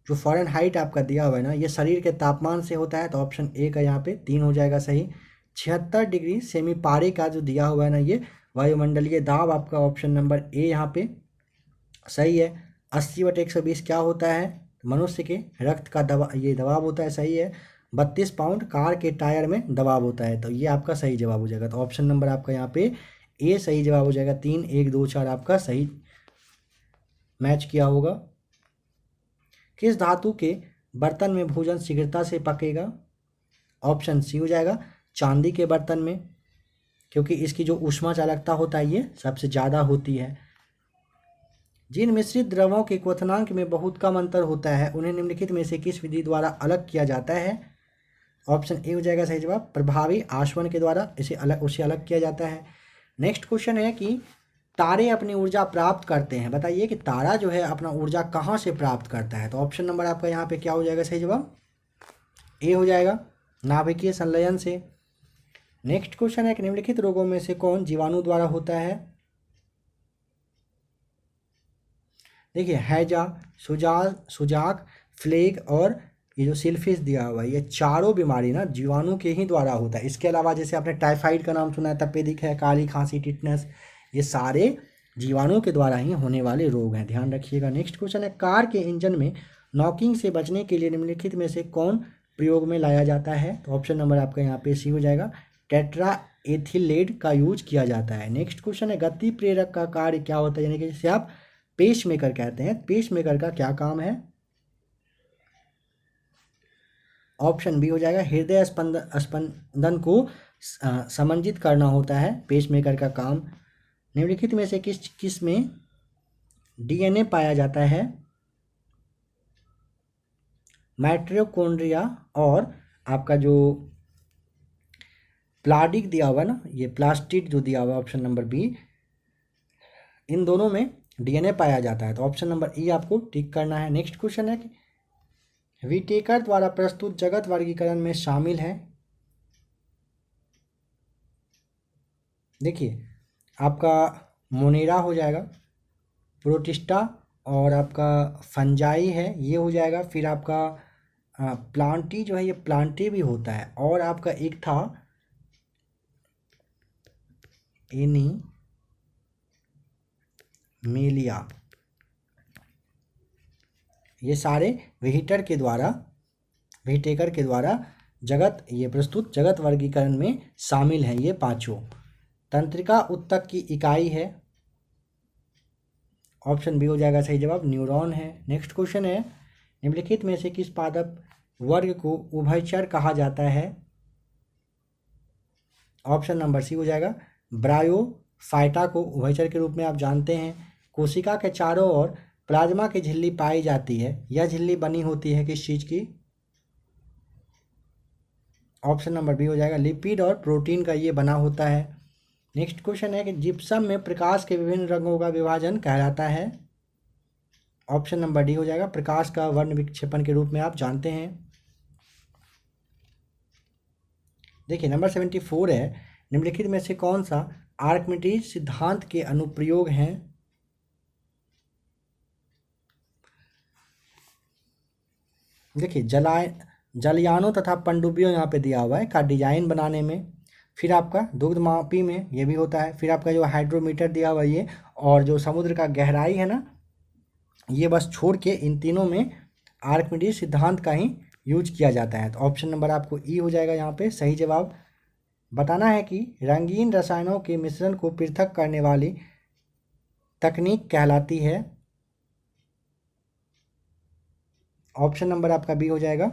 जो फ़ारेनहाइट आपका दिया हुआ है ना, ये शरीर के तापमान से होता है, तो ऑप्शन ए का यहाँ पे 3 हो जाएगा सही। 76 डिग्री सेमी पारे का जो दिया हुआ है ना, ये वायुमंडलीय दाब आपका ऑप्शन नंबर ए यहाँ पे सही है। 80/120 क्या होता है, मनुष्य के रक्त का दबाव, ये दबाव होता है, सही है। 32 पाउंड कार के टायर में दबाव होता है, तो ये आपका सही जवाब हो जाएगा। तो ऑप्शन नंबर आपका यहाँ पे ए सही जवाब हो जाएगा। 3, 1, 2, 4 आपका सही मैच किया होगा। किस धातु के बर्तन में भोजन शीघ्रता से पकेगा? ऑप्शन सी हो जाएगा चांदी के बर्तन में, क्योंकि इसकी जो ऊष्मा चालकता होता है ये सबसे ज़्यादा होती है। जिन मिश्रित द्रवों के क्वथनांक में बहुत कम अंतर होता है उन्हें निम्नलिखित में से किस विधि द्वारा अलग किया जाता है? ऑप्शन ए हो जाएगा सही जवाब प्रभावी आश्वन के द्वारा उसे अलग किया जाता है। नेक्स्ट क्वेश्चन है कि तारे अपनी ऊर्जा प्राप्त करते हैं, बताइए कि तारा जो है अपना ऊर्जा कहाँ से प्राप्त करता है? तो ऑप्शन नंबर आपका यहाँ पे क्या हो जाएगा सही जवाब? ए हो जाएगा नाभिकीय संलयन से। नेक्स्ट क्वेश्चन है कि निम्नलिखित रोगों में से कौन जीवाणु द्वारा होता है? देखिए हैजा, सुजाक, फ्लेग और ये जो सिल्फिस दिया हुआ है, ये चारों बीमारी ना जीवाणु के ही द्वारा होता है। इसके अलावा जैसे आपने टाइफाइड का नाम सुना है, तपेदिक है, काली खांसी, टिटनस, ये सारे जीवाणुओं के द्वारा ही होने वाले रोग हैं, ध्यान रखिएगा। नेक्स्ट क्वेश्चन है कार के इंजन में नॉकिंग से बचने के लिए निम्नलिखित में से कौन प्रयोग में लाया जाता है? तो ऑप्शन नंबर आपका यहाँ पे सी हो जाएगा टेट्रा एथिलेट का यूज किया जाता है। नेक्स्ट क्वेश्चन है गति प्रेरक का कार्य क्या होता है, यानी कि जिसे आप पेस मेकर कहते हैं, पेस मेकर का क्या काम है? ऑप्शन बी हो जाएगा हृदय स्पंदन को समंजित करना होता है पेस मेकर का काम। निम्नलिखित में से किस में डीएनए पाया जाता है? माइटोकॉन्ड्रिया और आपका जो प्लास्टिड दिया हुआ ना, ये प्लास्टिड जो दिया हुआ ऑप्शन नंबर बी, इन दोनों में डीएनए पाया जाता है, तो ऑप्शन नंबर ई आपको टिक करना है। नेक्स्ट क्वेश्चन है कि विटेकर द्वारा प्रस्तुत जगत वर्गीकरण में शामिल है, देखिए आपका मोनेरा हो जाएगा, प्रोटिस्टा और आपका फंजाई है ये हो जाएगा, फिर आपका प्लांटी जो है ये प्लांटी भी होता है, और आपका एक था एनीमेलिया, ये सारे विटेकर के द्वारा जगत ये प्रस्तुत जगत वर्गीकरण में शामिल हैं, ये पांचों। तंत्रिका उत्तक की इकाई है, ऑप्शन बी हो जाएगा सही जवाब न्यूरॉन है। नेक्स्ट क्वेश्चन है निम्नलिखित में से किस पादप वर्ग को उभयचर कहा जाता है? ऑप्शन नंबर सी हो जाएगा ब्रायोफाइटा को उभयचर के रूप में आप जानते हैं। कोशिका के चारों ओर प्लाज्मा की झिल्ली पाई जाती है, यह झिल्ली बनी होती है किस चीज़ की? ऑप्शन नंबर बी हो जाएगा लिपिड और प्रोटीन का ये बना होता है। नेक्स्ट क्वेश्चन है कि जिप्सम में प्रकाश के विभिन्न रंगों का विभाजन कहलाता है, ऑप्शन नंबर डी हो जाएगा प्रकाश का वर्ण विक्षेपण के रूप में आप जानते हैं। देखिए नंबर 74 है निम्नलिखित में से कौन सा आर्किमिडीज सिद्धांत के अनुप्रयोग हैं? देखिए जलयानों तथा पनडुब्बियों यहाँ पे दिया हुआ है का डिजाइन बनाने में, फिर आपका दुग्ध मापी में ये भी होता है, फिर आपका जो हाइड्रोमीटर दिया हुआ ये, और जो समुद्र का गहराई है ना, ये बस छोड़ के इन तीनों में आर्किमिडीज सिद्धांत का ही यूज किया जाता है, तो ऑप्शन नंबर आपको ई हो जाएगा यहाँ पे सही जवाब। बताना है कि रंगीन रसायनों के मिश्रण को पृथक करने वाली तकनीक कहलाती है, ऑप्शन नंबर आपका बी हो जाएगा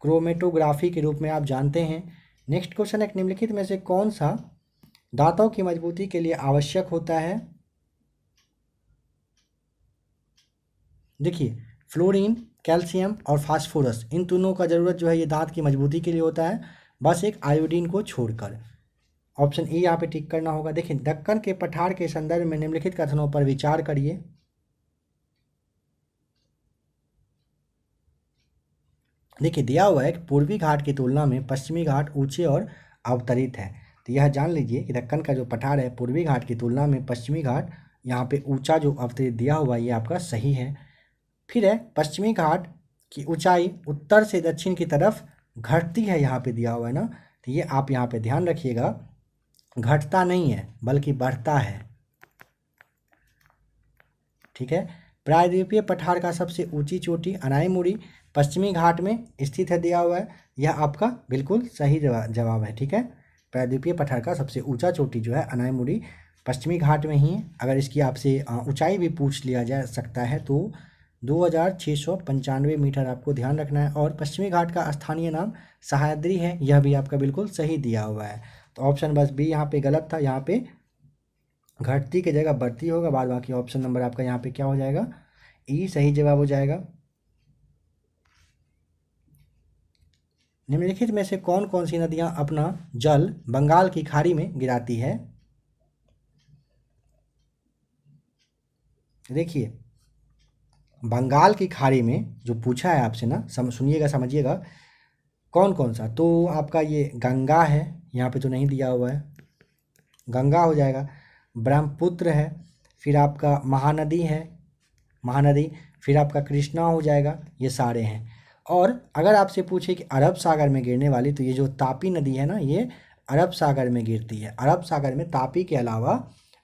क्रोमेटोग्राफी के रूप में आप जानते हैं। नेक्स्ट क्वेश्चन है निम्नलिखित में से कौन सा दांतों की मजबूती के लिए आवश्यक होता है? देखिए फ्लोरीन, कैल्शियम और फास्फोरस, इन तीनों का ज़रूरत जो है ये दांत की मजबूती के लिए होता है, बस एक आयोडीन को छोड़कर। ऑप्शन ए यहाँ पे टिक करना होगा। देखिए दक्कन के पठार के संदर्भ में निम्नलिखित कथनों पर विचार करिए। देखिए दिया हुआ है कि पूर्वी घाट की तुलना में पश्चिमी घाट ऊंचे और अवतरित है। तो यह जान लीजिए कि दक्कन का जो पठार है पूर्वी घाट की तुलना में पश्चिमी घाट यहाँ पे ऊंचा जो अवतरित दिया हुआ है ये आपका सही है। फिर है पश्चिमी घाट की ऊंचाई उत्तर से दक्षिण की तरफ घटती है, यहाँ पे दिया हुआ है ना, तो ये आप यहाँ पे ध्यान रखिएगा, घटता नहीं है बल्कि बढ़ता है। ठीक है। प्रायद्वीपीय पठार का सबसे ऊंची चोटी अनाईमुड़ी पश्चिमी घाट में स्थित है, दिया हुआ है, यह आपका बिल्कुल सही जवाब है। ठीक है। प्रायद्वीपीय पठार का सबसे ऊंचा चोटी जो है अनाईमुड़ी पश्चिमी घाट में ही है। अगर इसकी आपसे ऊंचाई भी पूछ लिया जा सकता है तो 2695 मीटर आपको ध्यान रखना है। और पश्चिमी घाट का स्थानीय नाम सह्याद्री है, यह भी आपका बिल्कुल सही दिया हुआ है। तो ऑप्शन बस बी यहाँ पे गलत था, यहाँ पे घटती की जगह बढ़ती होगा। बाद बाकी ऑप्शन नंबर आपका यहाँ पे क्या हो जाएगा, ई सही जवाब हो जाएगा। निम्नलिखित में से कौन कौन सी नदियां अपना जल बंगाल की खाड़ी में गिराती है। देखिए बंगाल की खाड़ी में जो पूछा है आपसे ना, सुनिएगा समझिएगा, कौन कौन सा, तो आपका ये गंगा है, यहाँ पे तो नहीं दिया हुआ है, गंगा हो जाएगा, ब्रह्मपुत्र है, फिर आपका महानदी है, महानदी, फिर आपका कृष्णा हो जाएगा, ये सारे हैं। और अगर आपसे पूछे कि अरब सागर में गिरने वाली, तो ये जो तापी नदी है ना, ये अरब सागर में गिरती है। अरब सागर में तापी के अलावा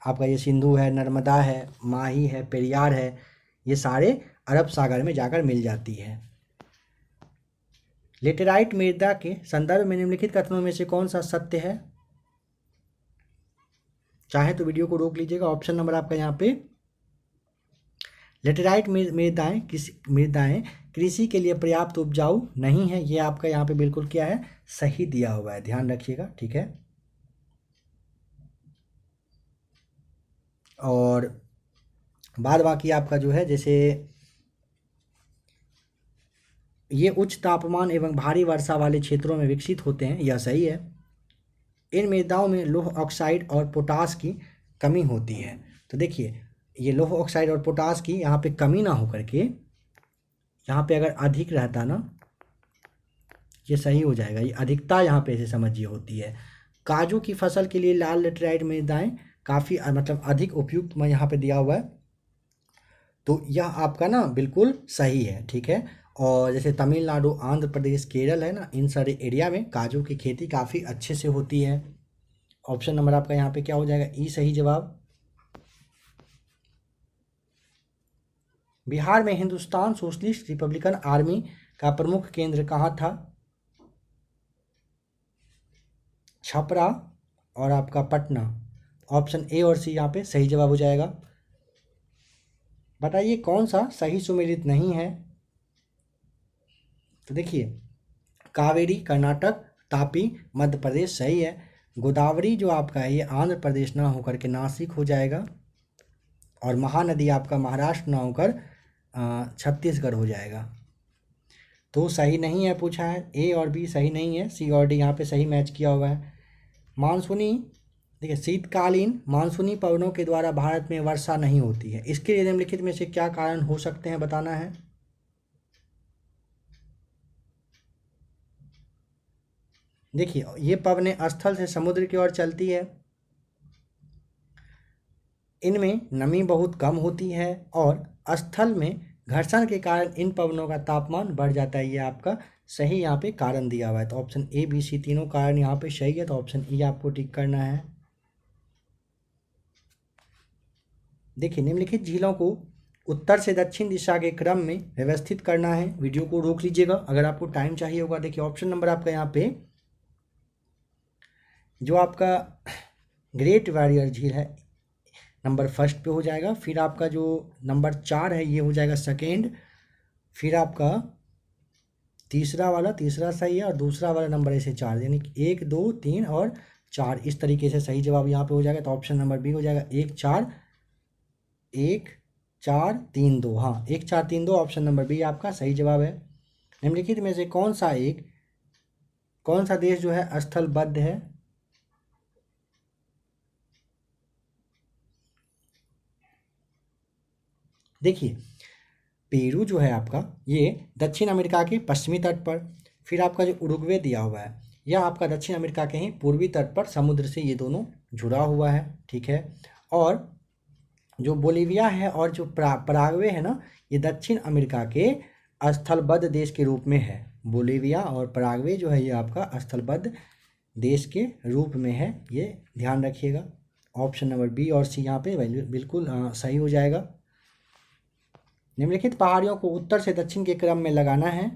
आपका ये सिंधु है, नर्मदा है, माही है, पेरियार है, ये सारे अरब सागर में जाकर मिल जाती है। लेटेराइट मृदा के संदर्भ में निम्नलिखित कथनों में से कौन सा सत्य है। चाहे तो वीडियो को रोक लीजिएगा। ऑप्शन नंबर आपका यहाँ पे लेटेराइट मृदाएं कृषि के लिए पर्याप्त उपजाऊ नहीं है, ये आपका यहाँ पे बिल्कुल क्या है, सही दिया हुआ है, ध्यान रखिएगा। ठीक है। और बाद बाकी आपका जो है, जैसे ये उच्च तापमान एवं भारी वर्षा वाले क्षेत्रों में विकसित होते हैं, यह सही है। इन मृदाओं में लौह ऑक्साइड और पोटास की कमी होती है। तो देखिए ये लौह ऑक्साइड और पोटास की यहाँ पे कमी ना होकर के यहाँ पे अगर अधिक रहता ना, ये सही हो जाएगा, ये अधिकता यहाँ पे ऐसे समझिए होती है। काजू की फसल के लिए लाल लेटेराइट मृदाएं काफ़ी मतलब अधिक उपयुक्त में यहाँ पे दिया हुआ है, तो यह आपका ना बिल्कुल सही है। ठीक है। और जैसे तमिलनाडु, आंध्र प्रदेश, केरल है ना, इन सारे एरिया में काजू की खेती काफ़ी अच्छे से होती है। ऑप्शन नंबर आपका यहाँ पे क्या हो जाएगा, ई सही जवाब। बिहार में हिंदुस्तान सोशलिस्ट रिपब्लिकन आर्मी का प्रमुख केंद्र कहाँ था। छपरा और आपका पटना। ऑप्शन ए और सी यहाँ पे सही जवाब हो जाएगा। बताइए कौन सा सही सुमेलित नहीं है। तो देखिए कावेरी कर्नाटक, तापी मध्य प्रदेश सही है। गोदावरी जो आपका है ये आंध्र प्रदेश ना होकर के नासिक हो जाएगा। और महानदी आपका महाराष्ट्र ना होकर छत्तीसगढ़ हो जाएगा। तो सही नहीं है पूछा है, ए और बी सही नहीं है, सी और डी यहाँ पे सही मैच किया हुआ है। मानसूनी, देखिए शीतकालीन मानसूनी पवनों के द्वारा भारत में वर्षा नहीं होती है, इसके लिए निम्नलिखित में से क्या कारण हो सकते हैं, बताना है। देखिए ये पवनें स्थल से समुद्र की ओर चलती है, इनमें नमी बहुत कम होती है और स्थल में घर्षण के कारण इन पवनों का तापमान बढ़ जाता है, ये आपका सही यहाँ पे कारण दिया हुआ है। तो ऑप्शन ए बी सी तीनों कारण यहाँ पे सही है, तो ऑप्शन ई आपको टिक करना है। देखिए निम्नलिखित झीलों को उत्तर से दक्षिण दिशा के क्रम में व्यवस्थित करना है। वीडियो को रोक लीजिएगा अगर आपको टाइम चाहिए होगा। देखिए ऑप्शन नंबर आपका यहाँ पे जो आपका ग्रेट बैरियर झील है नंबर फर्स्ट पे हो जाएगा, फिर आपका जो नंबर 4 है ये हो जाएगा सेकेंड, फिर आपका तीसरा सही है और दूसरा वाला नंबर ऐसे 4, यानी 1 2 3 और 4 इस तरीके से सही जवाब यहाँ पे हो जाएगा। तो ऑप्शन नंबर बी हो जाएगा 1 4 1 4-3-2, हाँ 1-4-3-2 ऑप्शन नंबर बी आपका सही जवाब है। निम्नलिखित में से कौन सा देश जो है स्थलबद्ध है? देखिए पेरू जो है आपका ये दक्षिण अमेरिका के पश्चिमी तट पर, फिर आपका जो उरुग्वे दिया हुआ है यह आपका दक्षिण अमेरिका के ही पूर्वी तट पर समुद्र से ये दोनों जुड़ा हुआ है, ठीक है। और जो बोलीविया है और जो पराग्वे है ना, ये दक्षिण अमेरिका के स्थलबद्ध देश के रूप में है। बोलीविया और पराग्वे जो है ये आपका स्थलबद्ध देश के रूप में है, ये ध्यान रखिएगा। ऑप्शन नंबर बी और सी यहाँ पे बिल्कुल सही हो जाएगा। निम्नलिखित पहाड़ियों को उत्तर से दक्षिण के क्रम में लगाना है।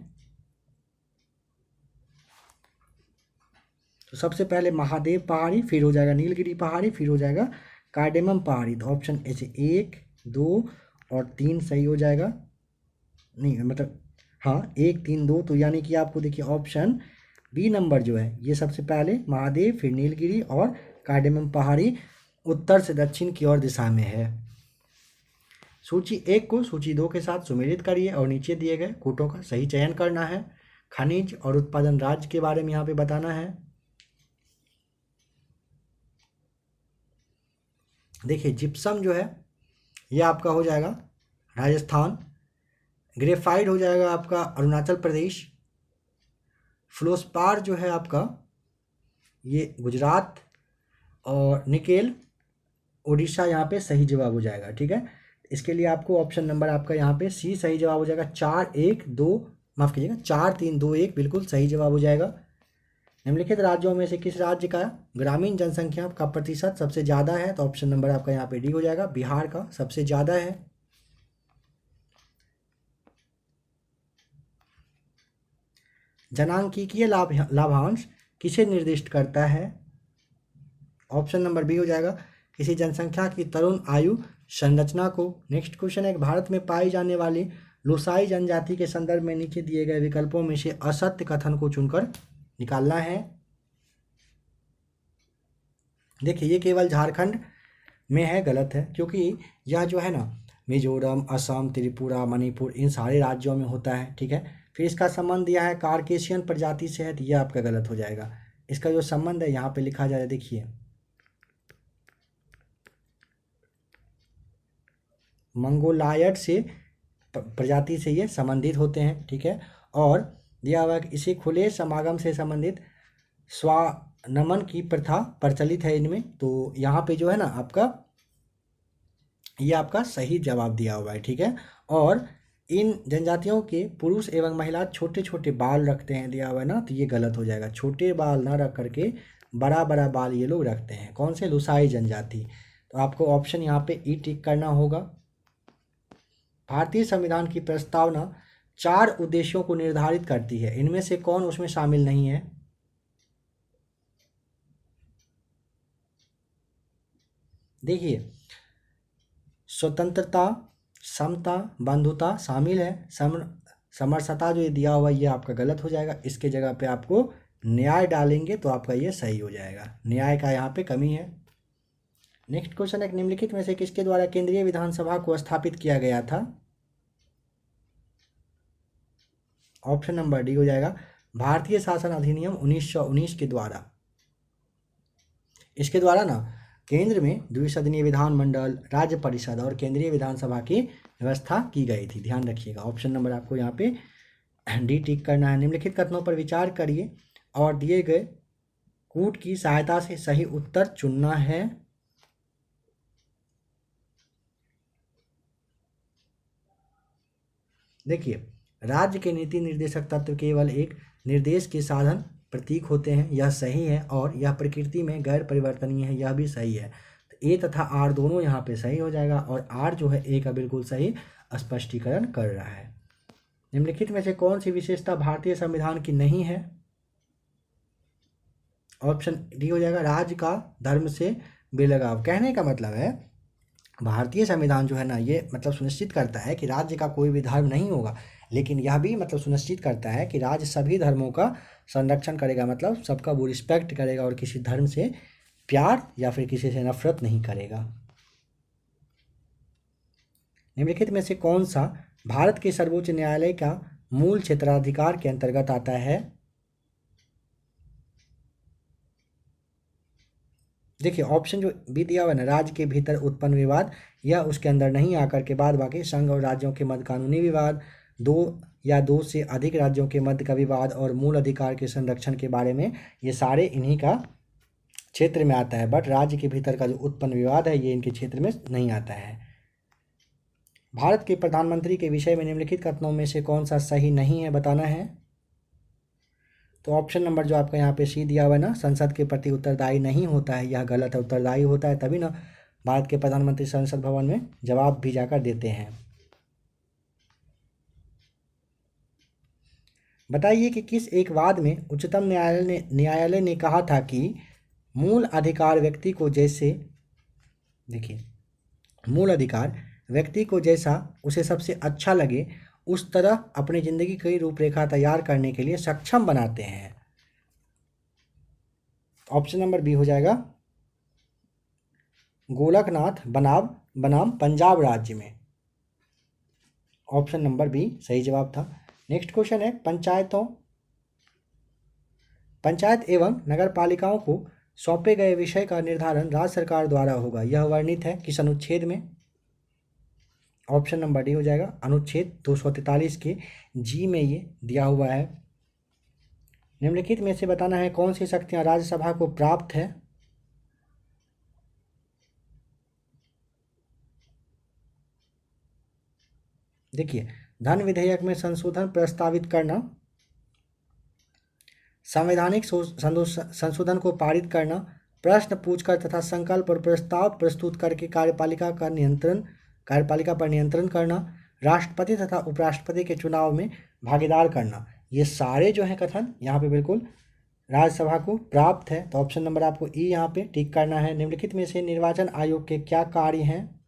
तो सबसे पहले महादेव पहाड़ी, फिर हो जाएगा नीलगिरी पहाड़ी, फिर हो जाएगा कार्डेमम पहाड़ी। तो ऑप्शन ए से 1, 2 और 3 सही हो जाएगा। नहीं मतलब हाँ 1, 3, 2, तो यानी कि आपको देखिए ऑप्शन बी नंबर जो है ये सबसे पहले महादेव, फिर नीलगिरी और कार्डेमम पहाड़ी उत्तर से दक्षिण की ओर दिशा में है। सूची 1 को सूची 2 के साथ सुमेलित करिए और नीचे दिए गए कूटों का सही चयन करना है। खनिज और उत्पादन राज्य के बारे में यहाँ पे बताना है। देखिए जिप्सम जो है ये आपका हो जाएगा राजस्थान, ग्रेफाइट हो जाएगा आपका अरुणाचल प्रदेश, फ्लोस्पार जो है आपका ये गुजरात, और निकेल उड़ीसा यहाँ पे सही जवाब हो जाएगा, ठीक है। इसके लिए आपको ऑप्शन नंबर आपका यहाँ पे सी सही जवाब हो जाएगा। 4-1-2 माफ़ कीजिएगा 4-3-2-1 बिल्कुल सही जवाब हो जाएगा। निम्नलिखित राज्यों में से किस राज्य का ग्रामीण जनसंख्या का प्रतिशत सबसे ज़्यादा है? तो ऑप्शन नंबर आपका यहाँ पे डी हो जाएगा, बिहार का सबसे ज़्यादा है। जनांकीय लाभांश किसे निर्दिष्ट करता है? ऑप्शन नंबर बी हो जाएगा, किसी जनसंख्या की तरुण आयु संरचना को। नेक्स्ट क्वेश्चन है, भारत में पाई जाने वाली लुसाई जनजाति के संदर्भ में नीचे दिए गए विकल्पों में से असत्य कथन को चुनकर निकालना है। देखिए ये केवल झारखंड में है, गलत है, क्योंकि यह जो है ना मिजोरम, असम, त्रिपुरा, मणिपुर इन सारे राज्यों में होता है, ठीक है। फिर इसका संबंध दिया है कार्केशियन प्रजाति से है, तो यह आपका गलत हो जाएगा। इसका जो संबंध है यहाँ पे लिखा जा रहा है, देखिए मंगोलायड से प्रजाति से ये संबंधित होते हैं, ठीक है। और दिया हुआ है इसे खुले समागम से संबंधित स्वानमन की प्रथा प्रचलित है इनमें। तो यहाँ पे जो है ना आपका ये आपका सही जवाब दिया हुआ है, ठीक है। और इन जनजातियों के पुरुष एवं महिला छोटे छोटे बाल रखते हैं, दिया हुआ है ना, तो ये गलत हो जाएगा। छोटे बाल ना रख करके बड़ा बड़ा बाल ये लोग रखते हैं। कौन से? लुसाई जनजाति। तो आपको ऑप्शन यहाँ पे ई टिक करना होगा। भारतीय संविधान की प्रस्तावना 4 उद्देश्यों को निर्धारित करती है, इनमें से कौन उसमें शामिल नहीं है? देखिए स्वतंत्रता, समता, बंधुता शामिल है। समरसता जो ये दिया हुआ ये आपका गलत हो जाएगा। इसके जगह पे आपको न्याय डालेंगे तो आपका ये सही हो जाएगा। न्याय का यहाँ पे कमी है। नेक्स्ट क्वेश्चन है, निम्नलिखित में से किसके द्वारा केंद्रीय विधानसभा को स्थापित किया गया था? ऑप्शन नंबर डी हो जाएगा, भारतीय शासन अधिनियम 1919 के द्वारा। इसके द्वारा ना केंद्र में द्विसदनीय विधानमंडल, राज्य परिषद और केंद्रीय विधानसभा की व्यवस्था की गई थी, ध्यान रखिएगा। ऑप्शन नंबर आपको यहाँ पे डी टिक करना है। निम्नलिखित कथनों पर विचार करिए और दिए गए कूट की सहायता से सही उत्तर चुनना है। देखिए राज्य के नीति निर्देशक तत्व केवल एक निर्देश के साधन प्रतीक होते हैं, यह सही है। और यह प्रकृति में गैर परिवर्तनीय है, यह भी सही है। तो ए तथा आर दोनों यहाँ पे सही हो जाएगा और आर जो है ए का बिल्कुल सही स्पष्टीकरण कर रहा है। निम्नलिखित में से कौन सी विशेषता भारतीय संविधान की नहीं है? ऑप्शन डी हो जाएगा, राज्य का धर्म से बेलगाव। कहने का मतलब है भारतीय संविधान जो है ना ये मतलब सुनिश्चित करता है कि राज्य का कोई भी धर्म नहीं होगा, लेकिन यह भी मतलब सुनिश्चित करता है कि राज्य सभी धर्मों का संरक्षण करेगा, मतलब सबका वो रिस्पेक्ट करेगा और किसी धर्म से प्यार या फिर किसी से नफरत नहीं करेगा। निम्नलिखित में से कौन सा भारत के सर्वोच्च न्यायालय का मूल क्षेत्राधिकार के अंतर्गत आता है? देखिए ऑप्शन जो भी दिया हुआ है ना, राज्य के भीतर उत्पन्न विवाद या उसके अंदर नहीं आकर के बाद बाकी संघ और राज्यों के मध्य कानूनी विवाद, दो या दो से अधिक राज्यों के मध्य का विवाद और मूल अधिकार के संरक्षण के बारे में, ये सारे इन्हीं का क्षेत्र में आता है। बट राज्य के भीतर का जो उत्पन्न विवाद है ये इनके क्षेत्र में नहीं आता है। भारत के प्रधानमंत्री के विषय में निम्नलिखित कथनों में से कौन सा सही नहीं है बताना है। तो ऑप्शन नंबर जो आपका यहाँ पे सी दिया हुआ है ना, संसद के प्रति उत्तरदायी नहीं होता है, यह गलत है। उत्तरदायी होता है तभी ना भारत के प्रधानमंत्री संसद भवन में जवाब भी जाकर देते हैं। बताइए कि किस एक वाद में उच्चतम न्यायालय ने कहा था कि मूल अधिकार व्यक्ति को जैसे, देखिए मूल अधिकार व्यक्ति को जैसा उसे सबसे अच्छा लगे उस तरह अपनी जिंदगी की रूपरेखा तैयार करने के लिए सक्षम बनाते हैं। ऑप्शन नंबर बी हो जाएगा, गोलकनाथ बनाम पंजाब राज्य में। ऑप्शन नंबर बी सही जवाब था। नेक्स्ट क्वेश्चन है, पंचायत एवं नगर पालिकाओं को सौंपे गए विषय का निर्धारण राज्य सरकार द्वारा होगा, यह वर्णित है किस अनुच्छेद में? ऑप्शन नंबर डी हो जाएगा, अनुच्छेद 243 के जी में ये दिया हुआ है। निम्नलिखित में से बताना है कौन सी शक्तियां राज्यसभा को प्राप्त है? देखिए धन विधेयक में संशोधन प्रस्तावित करना, संवैधानिक संशोधन को पारित करना, प्रश्न पूछकर तथा संकल्प और प्रस्ताव प्रस्तुत करके कार्यपालिका पर नियंत्रण करना, राष्ट्रपति तथा उपराष्ट्रपति के चुनाव में भागीदार करना, ये सारे जो हैं कथन यहाँ पे बिल्कुल राज्यसभा को प्राप्त है। तो ऑप्शन नंबर आपको ई यहाँ पे टिक करना है। निम्नलिखित में से निर्वाचन आयोग के क्या कार्य हैं?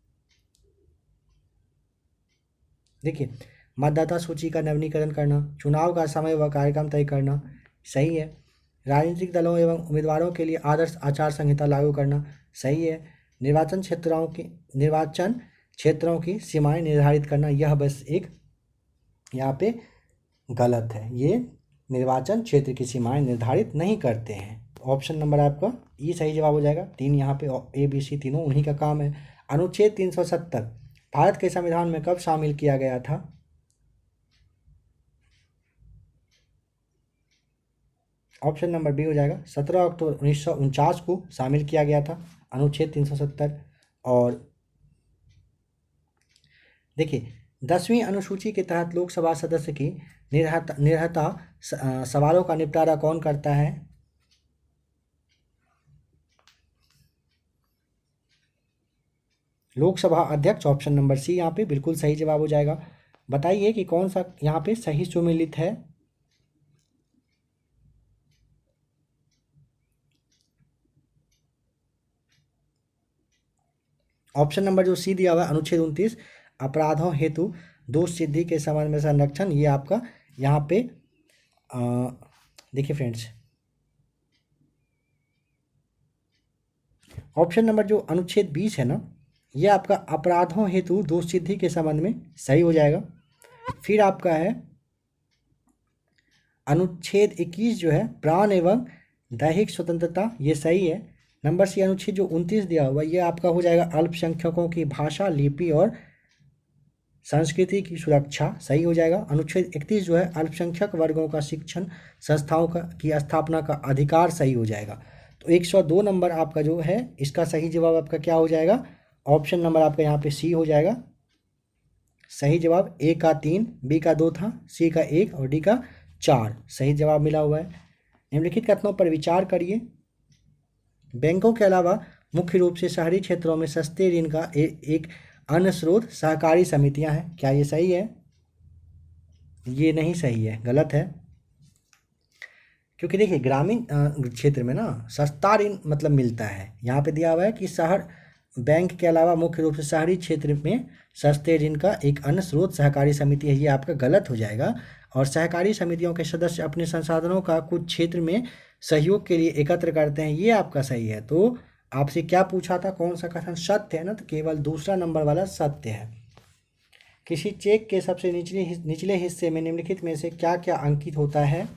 देखिए मतदाता सूची का नवीनीकरण करना, चुनाव का समय व कार्यक्रम तय करना, सही है। राजनीतिक दलों एवं उम्मीदवारों के लिए आदर्श आचार संहिता लागू करना, सही है। निर्वाचन क्षेत्रों की सीमाएं निर्धारित करना, यह बस एक यहाँ पे गलत है, ये निर्वाचन क्षेत्र की सीमाएं निर्धारित नहीं करते हैं। ऑप्शन नंबर आपका ई सही जवाब हो जाएगा। तीन यहाँ पे ए बी सी तीनों उन्हीं का काम है। अनुच्छेद 370 भारत के संविधान में कब शामिल किया गया था? ऑप्शन नंबर बी हो जाएगा, 17 अक्टूबर 1949 को शामिल किया गया था अनुच्छेद 370। और देखिए 10वीं अनुसूची के तहत लोकसभा सदस्य की निर्हता सवालों का निपटारा कौन करता है? लोकसभा अध्यक्ष। ऑप्शन नंबर सी यहाँ पे बिल्कुल सही जवाब हो जाएगा। बताइए कि कौन सा यहाँ पे सही सुमेलित है? ऑप्शन नंबर जो सी दिया हुआ है, अनुच्छेद 29 अपराधों हेतु दोष सिद्धि के संबंध में संरक्षण, ये आपका यहाँ पे देखिए फ्रेंड्स, ऑप्शन नंबर जो अनुच्छेद 20 है ना, ये आपका अपराधों हेतु दोष सिद्धि के संबंध में सही हो जाएगा। फिर आपका है अनुच्छेद 21 जो है प्राण एवं दैहिक स्वतंत्रता, ये सही है। नंबर सी अनुच्छेद जो 29 दिया हुआ ये आपका हो जाएगा अल्पसंख्यकों की भाषा, लिपि और संस्कृति की सुरक्षा, सही हो जाएगा। अनुच्छेद 31 जो है अल्पसंख्यक वर्गों का शिक्षण संस्थाओं की स्थापना का अधिकार, सही हो जाएगा। तो 102 नंबर आपका जो है इसका सही जवाब आपका क्या हो जाएगा? ऑप्शन नंबर आपका यहाँ पे सी हो जाएगा सही जवाब। ए का 3, बी का 2 था, सी का 1 और डी का 4 सही जवाब मिला हुआ है। निम्नलिखित कथनों पर विचार करिए। बैंकों के अलावा मुख्य रूप से शहरी क्षेत्रों में सस्ते ऋण का एक अन्य स्रोत सहकारी समितियां हैं, क्या ये सही है? ये नहीं सही है, गलत है। क्योंकि देखिए ग्रामीण क्षेत्र में ना सस्ता ऋण मतलब मिलता है, यहाँ पे दिया हुआ है कि शहर बैंक के अलावा मुख्य रूप से शहरी क्षेत्र में सस्ते ऋण का एक अन्य स्रोत सहकारी समिति है, ये आपका गलत हो जाएगा। और सहकारी समितियों के सदस्य अपने संसाधनों का कुछ क्षेत्र में सहयोग के लिए एकत्र करते हैं, ये आपका सही है। तो आपसे क्या पूछा था, कौन सा कथन सत्य है ना, तो केवल दूसरा नंबर वाला सत्य है। किसी चेक के सबसे निचले हिस्से में निम्नलिखित में से क्या क्या अंकित होता है?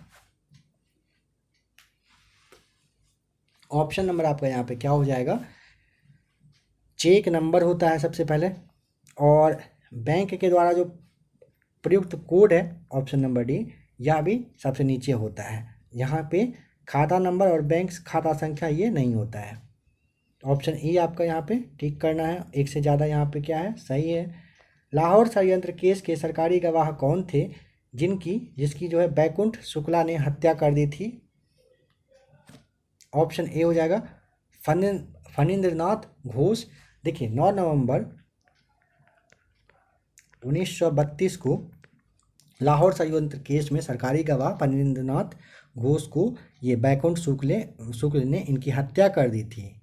ऑप्शन नंबर आपका यहाँ पे क्या हो जाएगा? चेक नंबर होता है सबसे पहले, और बैंक के द्वारा जो प्रयुक्त कोड है ऑप्शन नंबर डी, यह भी सबसे नीचे होता है। यहाँ पे खाता नंबर और बैंक खाता संख्या ये नहीं होता है। ऑप्शन ई आपका यहाँ पे टिक करना है, एक से ज़्यादा यहाँ पे क्या है, सही है। लाहौर षड्यंत्र केस के सरकारी गवाह कौन थे जिसकी जो है बैकुंठ शुक्ला ने हत्या कर दी थी? ऑप्शन ए हो जाएगा फणींद्रनाथ घोष। देखिए 9 नवंबर 1932 को लाहौर षड्यंत्र केस में सरकारी गवाह फणींद्रनाथ घोष को ये बैकुंठ शुक्ल ने इनकी हत्या कर दी थी।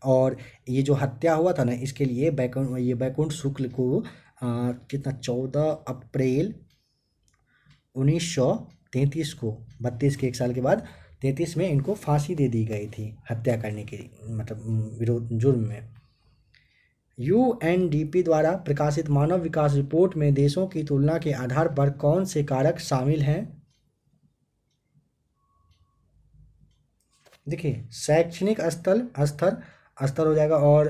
और ये जो हत्या हुआ था ना, इसके लिए बैकुंठ शुक्ल को कितना 14 अप्रैल 1933 को, 32 के एक साल के बाद 33 में इनको फांसी दे दी गई थी हत्या करने के मतलब विरोध जुर्म में। यूएनडीपी द्वारा प्रकाशित मानव विकास रिपोर्ट में देशों की तुलना के आधार पर कौन से कारक शामिल हैं? देखिए शैक्षणिक स्तर हो जाएगा, और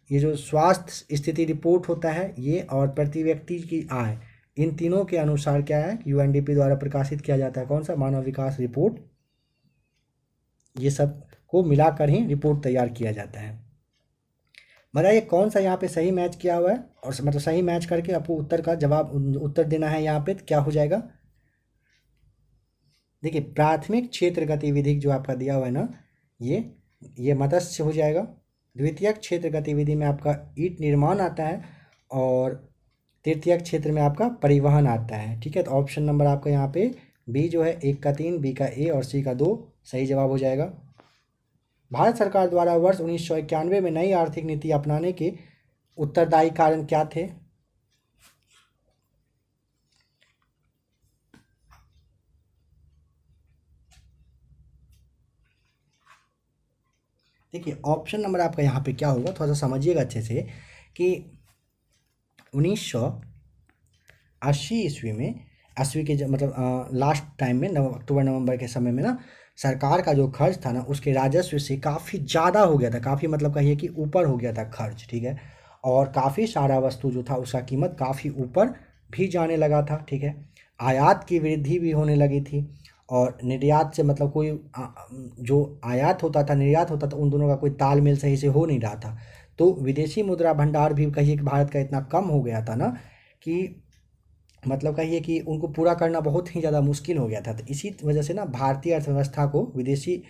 ये जो स्वास्थ्य स्थिति रिपोर्ट होता है ये, और प्रति व्यक्ति की आय, इन तीनों के अनुसार क्या है यूएनडीपी द्वारा प्रकाशित किया जाता है कौन सा? मानव विकास रिपोर्ट। ये सब को मिलाकर ही रिपोर्ट तैयार किया जाता है। बताइए कौन सा यहाँ पे सही मैच किया हुआ है, और मतलब सही मैच करके आपको उत्तर देना है। यहाँ पे क्या हो जाएगा? देखिए प्राथमिक क्षेत्र गतिविधि जो आपका दिया हुआ है ना, ये मत्स्य हो जाएगा। द्वितीयक क्षेत्र गतिविधि में आपका ईंट निर्माण आता है, और तृतीयक क्षेत्र में आपका परिवहन आता है। ठीक है, तो ऑप्शन नंबर आपका यहाँ पे बी जो है 1 का 3, बी का ए और सी का 2 सही जवाब हो जाएगा। भारत सरकार द्वारा वर्ष 1991 में नई आर्थिक नीति अपनाने के उत्तरदायी कारण क्या थे? देखिए ऑप्शन नंबर आपका यहाँ पे क्या होगा, थोड़ा सा समझिएगा अच्छे से, कि 1980 ईस्वी में, 80 के मतलब लास्ट टाइम में अक्टूबर नवंबर के समय में ना, सरकार का जो खर्च था ना उसके राजस्व से काफ़ी ज़्यादा हो गया था, काफ़ी मतलब कहिए कि ऊपर हो गया था खर्च। ठीक है, और काफ़ी सारा वस्तु जो था उसका कीमत काफ़ी ऊपर भी जाने लगा था। ठीक है, आयात की वृद्धि भी होने लगी थी, और निर्यात से मतलब कोई जो आयात होता था निर्यात होता था, उन दोनों का कोई तालमेल सही से हो नहीं रहा था। तो विदेशी मुद्रा भंडार भी कहिए कि भारत का इतना कम हो गया था ना, कि मतलब कहिए कि उनको पूरा करना बहुत ही ज़्यादा मुश्किल हो गया था। तो इसी वजह से ना भारतीय अर्थव्यवस्था को विदेशी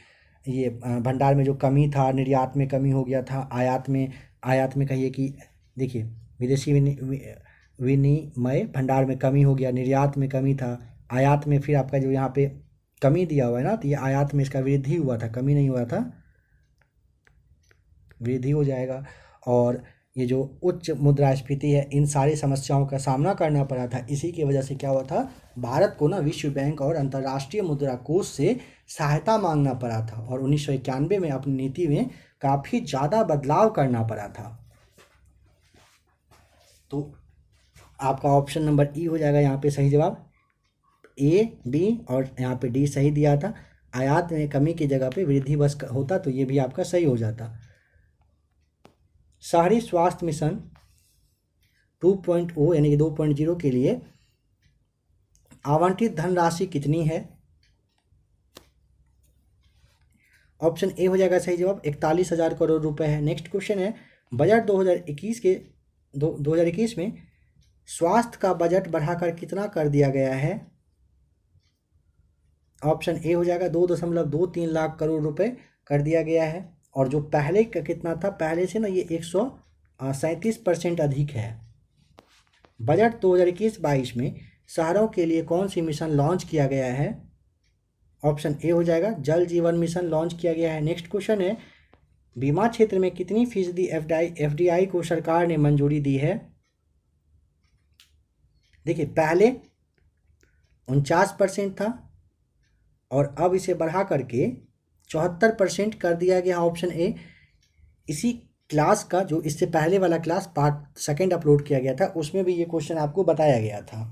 ये भंडार में जो कमी था, निर्यात में कमी हो गया था, आयात में कहिए कि देखिए विदेशी विनिमय भंडार में कमी हो गया, निर्यात में कमी था, आयात में फिर आपका जो यहाँ पे कमी दिया हुआ है ना, तो ये आयात में इसका वृद्धि हुआ था, कमी नहीं हुआ था, वृद्धि हो जाएगा। और ये जो उच्च मुद्रास्फीति है, इन सारी समस्याओं का सामना करना पड़ा था। इसी की वजह से क्या हुआ था, भारत को ना विश्व बैंक और अंतर्राष्ट्रीय मुद्रा कोष से सहायता मांगना पड़ा था, और 1991 में अपनी नीति में काफ़ी ज़्यादा बदलाव करना पड़ा था। तो आपका ऑप्शन नंबर ई हो जाएगा यहाँ पे सही जवाब। ए, बी और यहाँ पे डी सही दिया था। आयात में कमी की जगह पे वृद्धि बस होता तो ये भी आपका सही हो जाता। शहरी स्वास्थ्य मिशन 2.0 यानी कि 2.0 के लिए आवंटित धनराशि कितनी है? ऑप्शन ए हो जाएगा सही जवाब, 41,000 करोड़ रुपए है। नेक्स्ट क्वेश्चन है, बजट 2021 में स्वास्थ्य का बजट बढ़ाकर कितना कर दिया गया है? ऑप्शन ए हो जाएगा 2.23 लाख करोड़ रुपए कर दिया गया है, और जो पहले का कितना था, पहले से ना ये 137% अधिक है। बजट 2021-22 में शहरों के लिए कौन सी मिशन लॉन्च किया गया है? ऑप्शन ए हो जाएगा जल जीवन मिशन लॉन्च किया गया है। नेक्स्ट क्वेश्चन है, बीमा क्षेत्र में कितनी फीसदी एफडीआई को सरकार ने मंजूरी दी है? देखिए पहले 49% था, और अब इसे बढ़ा करके 74% कर दिया गया। Option A. इसी क्लास का जो इससे पहले वाला क्लास पार्ट सेकंड अपलोड किया गया था उसमें भी ये क्वेश्चन आपको बताया गया था।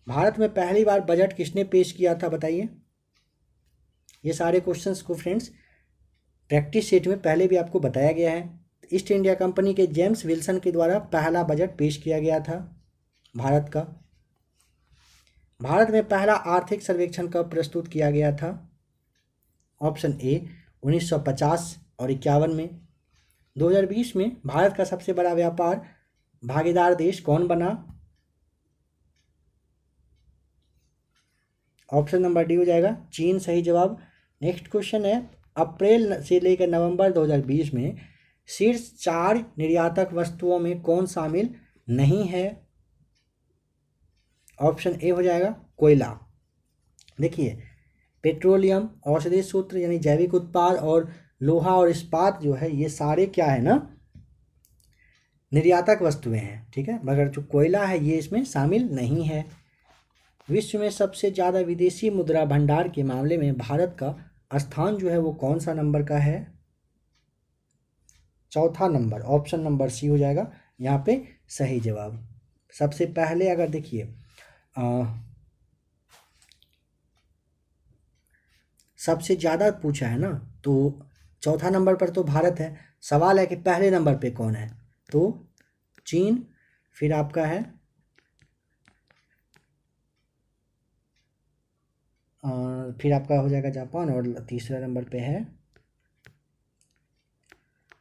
भारत में पहली बार बजट किसने पेश किया था बताइए। ये सारे क्वेश्चंस को फ्रेंड्स प्रैक्टिस सेट में पहले भी आपको बताया गया है। ईस्ट इंडिया कंपनी के जेम्स विल्सन के द्वारा पहला बजट पेश किया गया था भारत का। भारत में पहला आर्थिक सर्वेक्षण कब प्रस्तुत किया गया था। ऑप्शन ए 1950 और 51 में। 2020 में भारत का सबसे बड़ा व्यापार भागीदार देश कौन बना। ऑप्शन नंबर डी हो जाएगा चीन, सही जवाब। नेक्स्ट क्वेश्चन है अप्रैल से लेकर नवंबर 2020 में शीर्ष 4 निर्यातक वस्तुओं में कौन शामिल नहीं है। ऑप्शन ए हो जाएगा कोयला। देखिए पेट्रोलियम, औषधि सूत्र यानी जैविक उत्पाद और लोहा और इस्पात जो है ये सारे क्या है ना निर्यातक वस्तुएं हैं, ठीक है, मगर जो कोयला है ये इसमें शामिल नहीं है। विश्व में सबसे ज़्यादा विदेशी मुद्रा भंडार के मामले में भारत का स्थान जो है वो कौन सा नंबर का है। चौथा नंबर, ऑप्शन नंबर सी हो जाएगा यहाँ पे सही जवाब। सबसे पहले अगर देखिए सबसे ज़्यादा पूछा है ना तो चौथा नंबर पर तो भारत है। सवाल है कि पहले नंबर पे कौन है, तो चीन, फिर आपका है फिर आपका हो जाएगा जापान और तीसरा नंबर पे है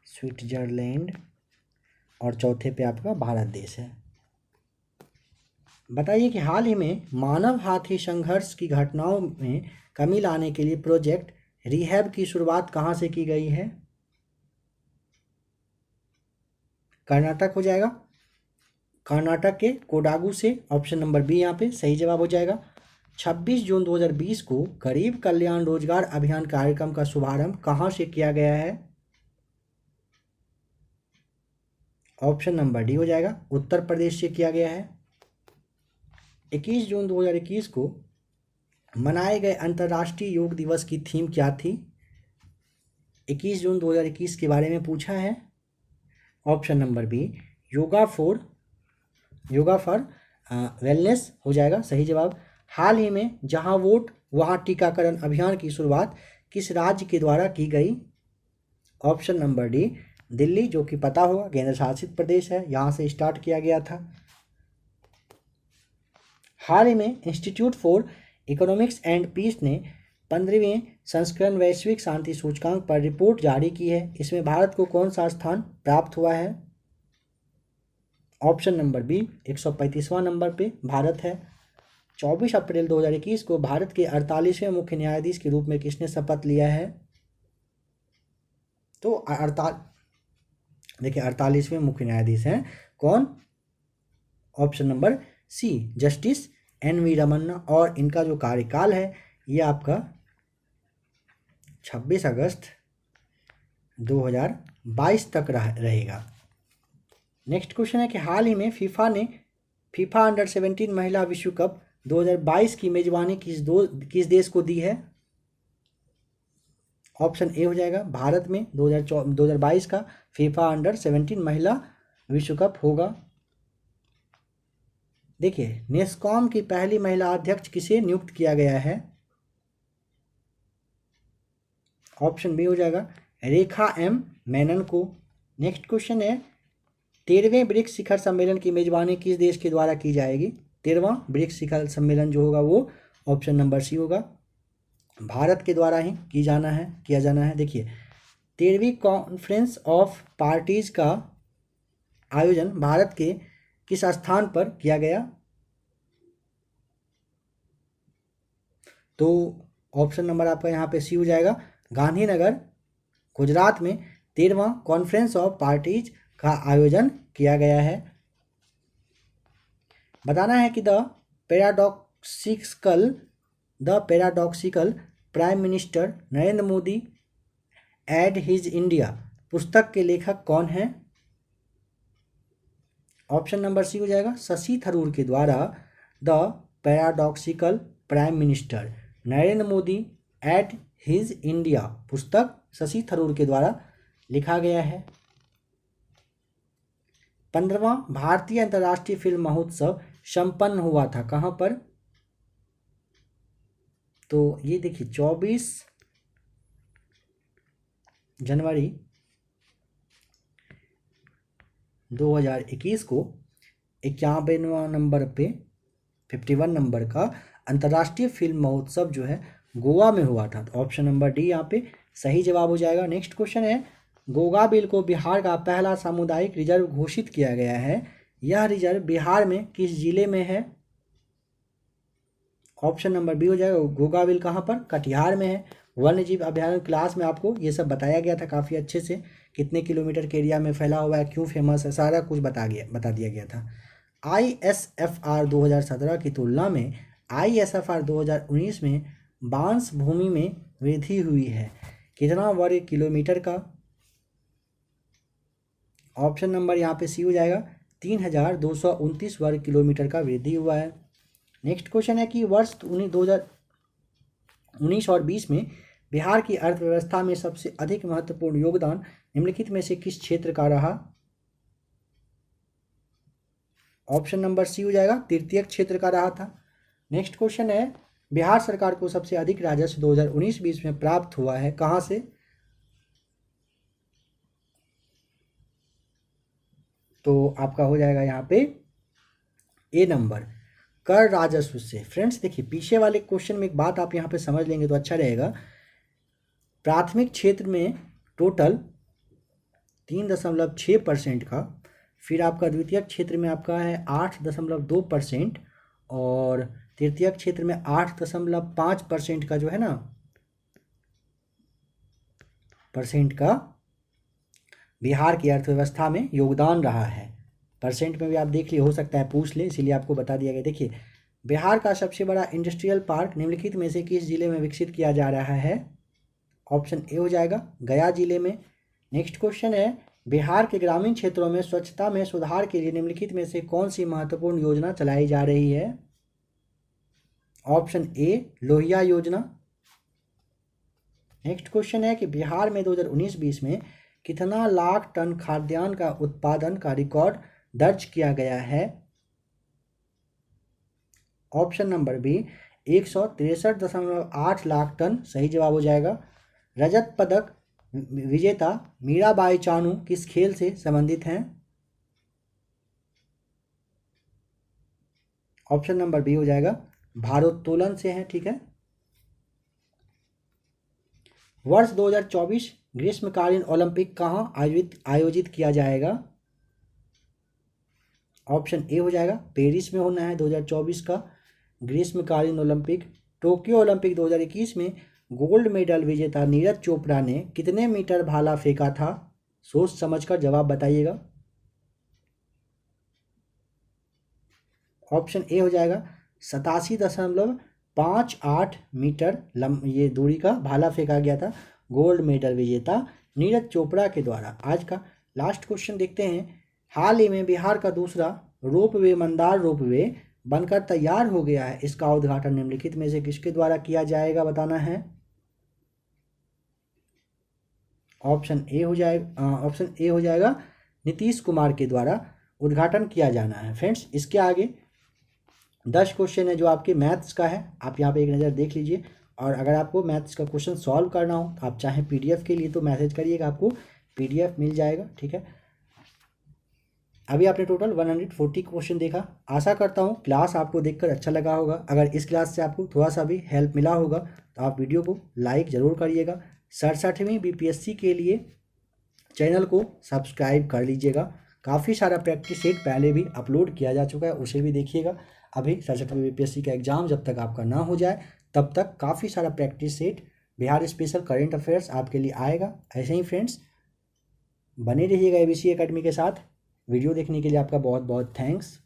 स्विट्जरलैंड और चौथे पे आपका भारत देश है। बताइए कि हाल ही में मानव हाथी संघर्ष की घटनाओं में कमी लाने के लिए प्रोजेक्ट रिहैब की शुरुआत कहाँ से की गई है। कर्नाटक हो जाएगा, कर्नाटक के कोडागू से। ऑप्शन नंबर बी यहाँ पे सही जवाब हो जाएगा। 26 जून 2020 को गरीब कल्याण रोजगार अभियान कार्यक्रम का शुभारंभ कहाँ से किया गया है। ऑप्शन नंबर डी हो जाएगा उत्तर प्रदेश से किया गया है। 21 जून 2021 को मनाए गए अंतर्राष्ट्रीय योग दिवस की थीम क्या थी। 21 जून 2021 के बारे में पूछा है। Option number B yoga for wellness हो जाएगा सही जवाब। हाल ही में जहां वोट वहां टीकाकरण अभियान की शुरुआत किस राज्य के द्वारा की गई। ऑप्शन नंबर डी दिल्ली, जो कि पता होगा केंद्र शासित प्रदेश है, यहाँ से स्टार्ट किया गया था। हाल ही में institute for economics and peace ने 15वें संस्करण वैश्विक शांति सूचकांक पर रिपोर्ट जारी की है। इसमें भारत को कौन सा स्थान प्राप्त हुआ है। ऑप्शन नंबर बी 135वां नंबर पे भारत है। 24 अप्रैल 2021 को भारत के 48वें मुख्य न्यायाधीश के रूप में किसने शपथ लिया है। तो देखिए 48वें मुख्य न्यायाधीश हैं कौन। Option number C justice N V. Ramana, और इनका जो कार्यकाल है ये आपका 26 अगस्त 2022 तक रहेगा। नेक्स्ट क्वेश्चन है कि हाल ही में फीफा अंडर 17 महिला विश्व कप 2022 की मेजबानी किस देश को दी है। ऑप्शन ए हो जाएगा भारत में 2022 का फीफा अंडर 17 महिला विश्व कप होगा। देखिए नेस्कॉम की पहली महिला अध्यक्ष किसे नियुक्त किया गया है। ऑप्शन बी हो जाएगा रेखा एम मेनन को। नेक्स्ट क्वेश्चन है 13वें ब्रिक्स शिखर सम्मेलन की मेजबानी किस देश के द्वारा की जाएगी। 13वां ब्रिक्स शिखर सम्मेलन जो होगा वो ऑप्शन नंबर सी होगा भारत के द्वारा ही किया जाना है। देखिए 13वीं कॉन्फ्रेंस ऑफ पार्टीज का आयोजन भारत के किस स्थान पर किया गया। तो ऑप्शन नंबर आपका यहाँ पे सी हो जाएगा गांधीनगर गुजरात में 13वां कॉन्फ्रेंस ऑफ पार्टीज का आयोजन किया गया है। बताना है कि the paradoxical prime minister Narendra Modi and his India पुस्तक के लेखक कौन है। ऑप्शन नंबर सी हो जाएगा शशि थरूर के द्वारा the paradoxical prime minister Narendra Modi at his India पुस्तक शशि थरूर के द्वारा लिखा गया है। 15वां भारतीय अंतर्राष्ट्रीय फिल्म महोत्सव संपन्न हुआ था कहाँ पर? तो ये देखिए 24 जनवरी 2021 को 51वां नंबर पे 51 नंबर का अंतर्राष्ट्रीय फिल्म महोत्सव जो है गोवा में हुआ था। तो ऑप्शन नंबर डी यहाँ पे सही जवाब हो जाएगा। नेक्स्ट क्वेश्चन है, गोगाबिल को बिहार का पहला सामुदायिक रिजर्व घोषित किया गया है। यह रिजर्व बिहार में किस जिले में है? ऑप्शन नंबर बी हो जाएगा। गोगाबिल कहाँ पर? कटिहार में है। वन्य जीव अभयारण्य क्लास में आपको ये सब बताया गया था काफ़ी अच्छे से, कितने किलोमीटर के एरिया में फैला हुआ है, क्यों फेमस है, सारा कुछ बता दिया गया था। ISFR 2017 की तुलना में ISFR 2019 में बांस भूमि में वृद्धि हुई है, कितना वर्ग किलोमीटर का? ऑप्शन नंबर यहाँ पे सी हो जाएगा, 3229 वर्ग किलोमीटर का वृद्धि हुआ है। नेक्स्ट क्वेश्चन है कि वर्ष 2019 और 20 में बिहार की अर्थव्यवस्था में सबसे अधिक महत्वपूर्ण योगदान निम्नलिखित में से किस क्षेत्र का रहा? ऑप्शन नंबर सी हो जाएगा, तृतीयक क्षेत्र का रहा था। नेक्स्ट क्वेश्चन है, बिहार सरकार को सबसे अधिक राजस्व 2019-20 में प्राप्त हुआ है कहाँ से? तो आपका हो जाएगा यहाँ पे ए नंबर, कर राजस्व से। फ्रेंड्स देखिए पीछे वाले क्वेश्चन में एक बात आप यहाँ पे समझ लेंगे तो अच्छा रहेगा। प्राथमिक क्षेत्र में टोटल 3.6% का, फिर आपका द्वितीयक क्षेत्र में आपका है 8.2% और तृतीयक क्षेत्र में 8.5% का जो है ना परसेंट का बिहार की अर्थव्यवस्था में योगदान रहा है। परसेंट में भी आप देख लिए, हो सकता है पूछ ले, इसीलिए आपको बता दिया गया। देखिए बिहार का सबसे बड़ा इंडस्ट्रियल पार्क निम्नलिखित में से किस जिले में विकसित किया जा रहा है? ऑप्शन ए हो जाएगा, गया जिले में। नेक्स्ट क्वेश्चन है, बिहार के ग्रामीण क्षेत्रों में स्वच्छता में सुधार के लिए निम्नलिखित में से कौन सी महत्वपूर्ण योजना चलाई जा रही है? ऑप्शन ए, लोहिया योजना। नेक्स्ट क्वेश्चन है कि बिहार में 2019-20 में कितना लाख टन खाद्यान्न का उत्पादन का रिकॉर्ड दर्ज किया गया है? Option number B, 163.8 lakh ton सही जवाब हो जाएगा। रजत पदक विजेता मीराबाई चानू किस खेल से संबंधित हैं? ऑप्शन नंबर बी हो जाएगा, भारोत्तोलन से हैं। ठीक है। वर्ष 2024 ग्रीष्मकालीन ओलंपिक कहाँ आयोजित किया जाएगा? ऑप्शन ए हो जाएगा, पेरिस में होना है 2024 का ग्रीष्मकालीन ओलंपिक। टोक्यो ओलंपिक 2021 में गोल्ड मेडल विजेता नीरज चोपड़ा ने कितने मीटर भाला फेंका था? सोच समझकर जवाब बताइएगा। ऑप्शन ए हो जाएगा, 87.58 मीटर ये दूरी का भाला फेंका गया था गोल्ड मेडल विजेता नीरज चोपड़ा के द्वारा। आज का लास्ट क्वेश्चन देखते हैं, हाल ही में बिहार का दूसरा रोपवे मंदार रोपवे बनकर तैयार हो गया है, इसका उद्घाटन निम्नलिखित में से किसके द्वारा किया जाएगा बताना है। ऑप्शन ए हो जाएगा नीतीश कुमार के द्वारा उद्घाटन किया जाना है। फ्रेंड्स इसके आगे 10 क्वेश्चन है जो आपके मैथ्स का है, आप यहाँ पे एक नज़र देख लीजिए। और अगर आपको मैथ्स का क्वेश्चन सॉल्व करना हो तो आप चाहें पीडीएफ के लिए तो मैसेज करिएगा, आपको पीडीएफ मिल जाएगा। ठीक है। अभी आपने टोटल 140 क्वेश्चन देखा। आशा करता हूँ क्लास आपको देखकर अच्छा लगा होगा। अगर इस क्लास से आपको थोड़ा सा भी हेल्प मिला होगा तो आप वीडियो को लाइक ज़रूर करिएगा। 67वीं बीपीएससी के लिए चैनल को सब्सक्राइब कर लीजिएगा। काफ़ी सारा प्रैक्टिस सेट पहले भी अपलोड किया जा चुका है, उसे भी देखिएगा। अभी 67वीं बीपीएससी का एग्ज़ाम जब तक आपका ना हो जाए तब तक काफ़ी सारा practice set Bihar special current affairs आपके लिए आएगा। ऐसे ही फ्रेंड्स बने रहिएगा ABC एकेडमी के साथ। वीडियो देखने के लिए आपका बहुत बहुत थैंक्स।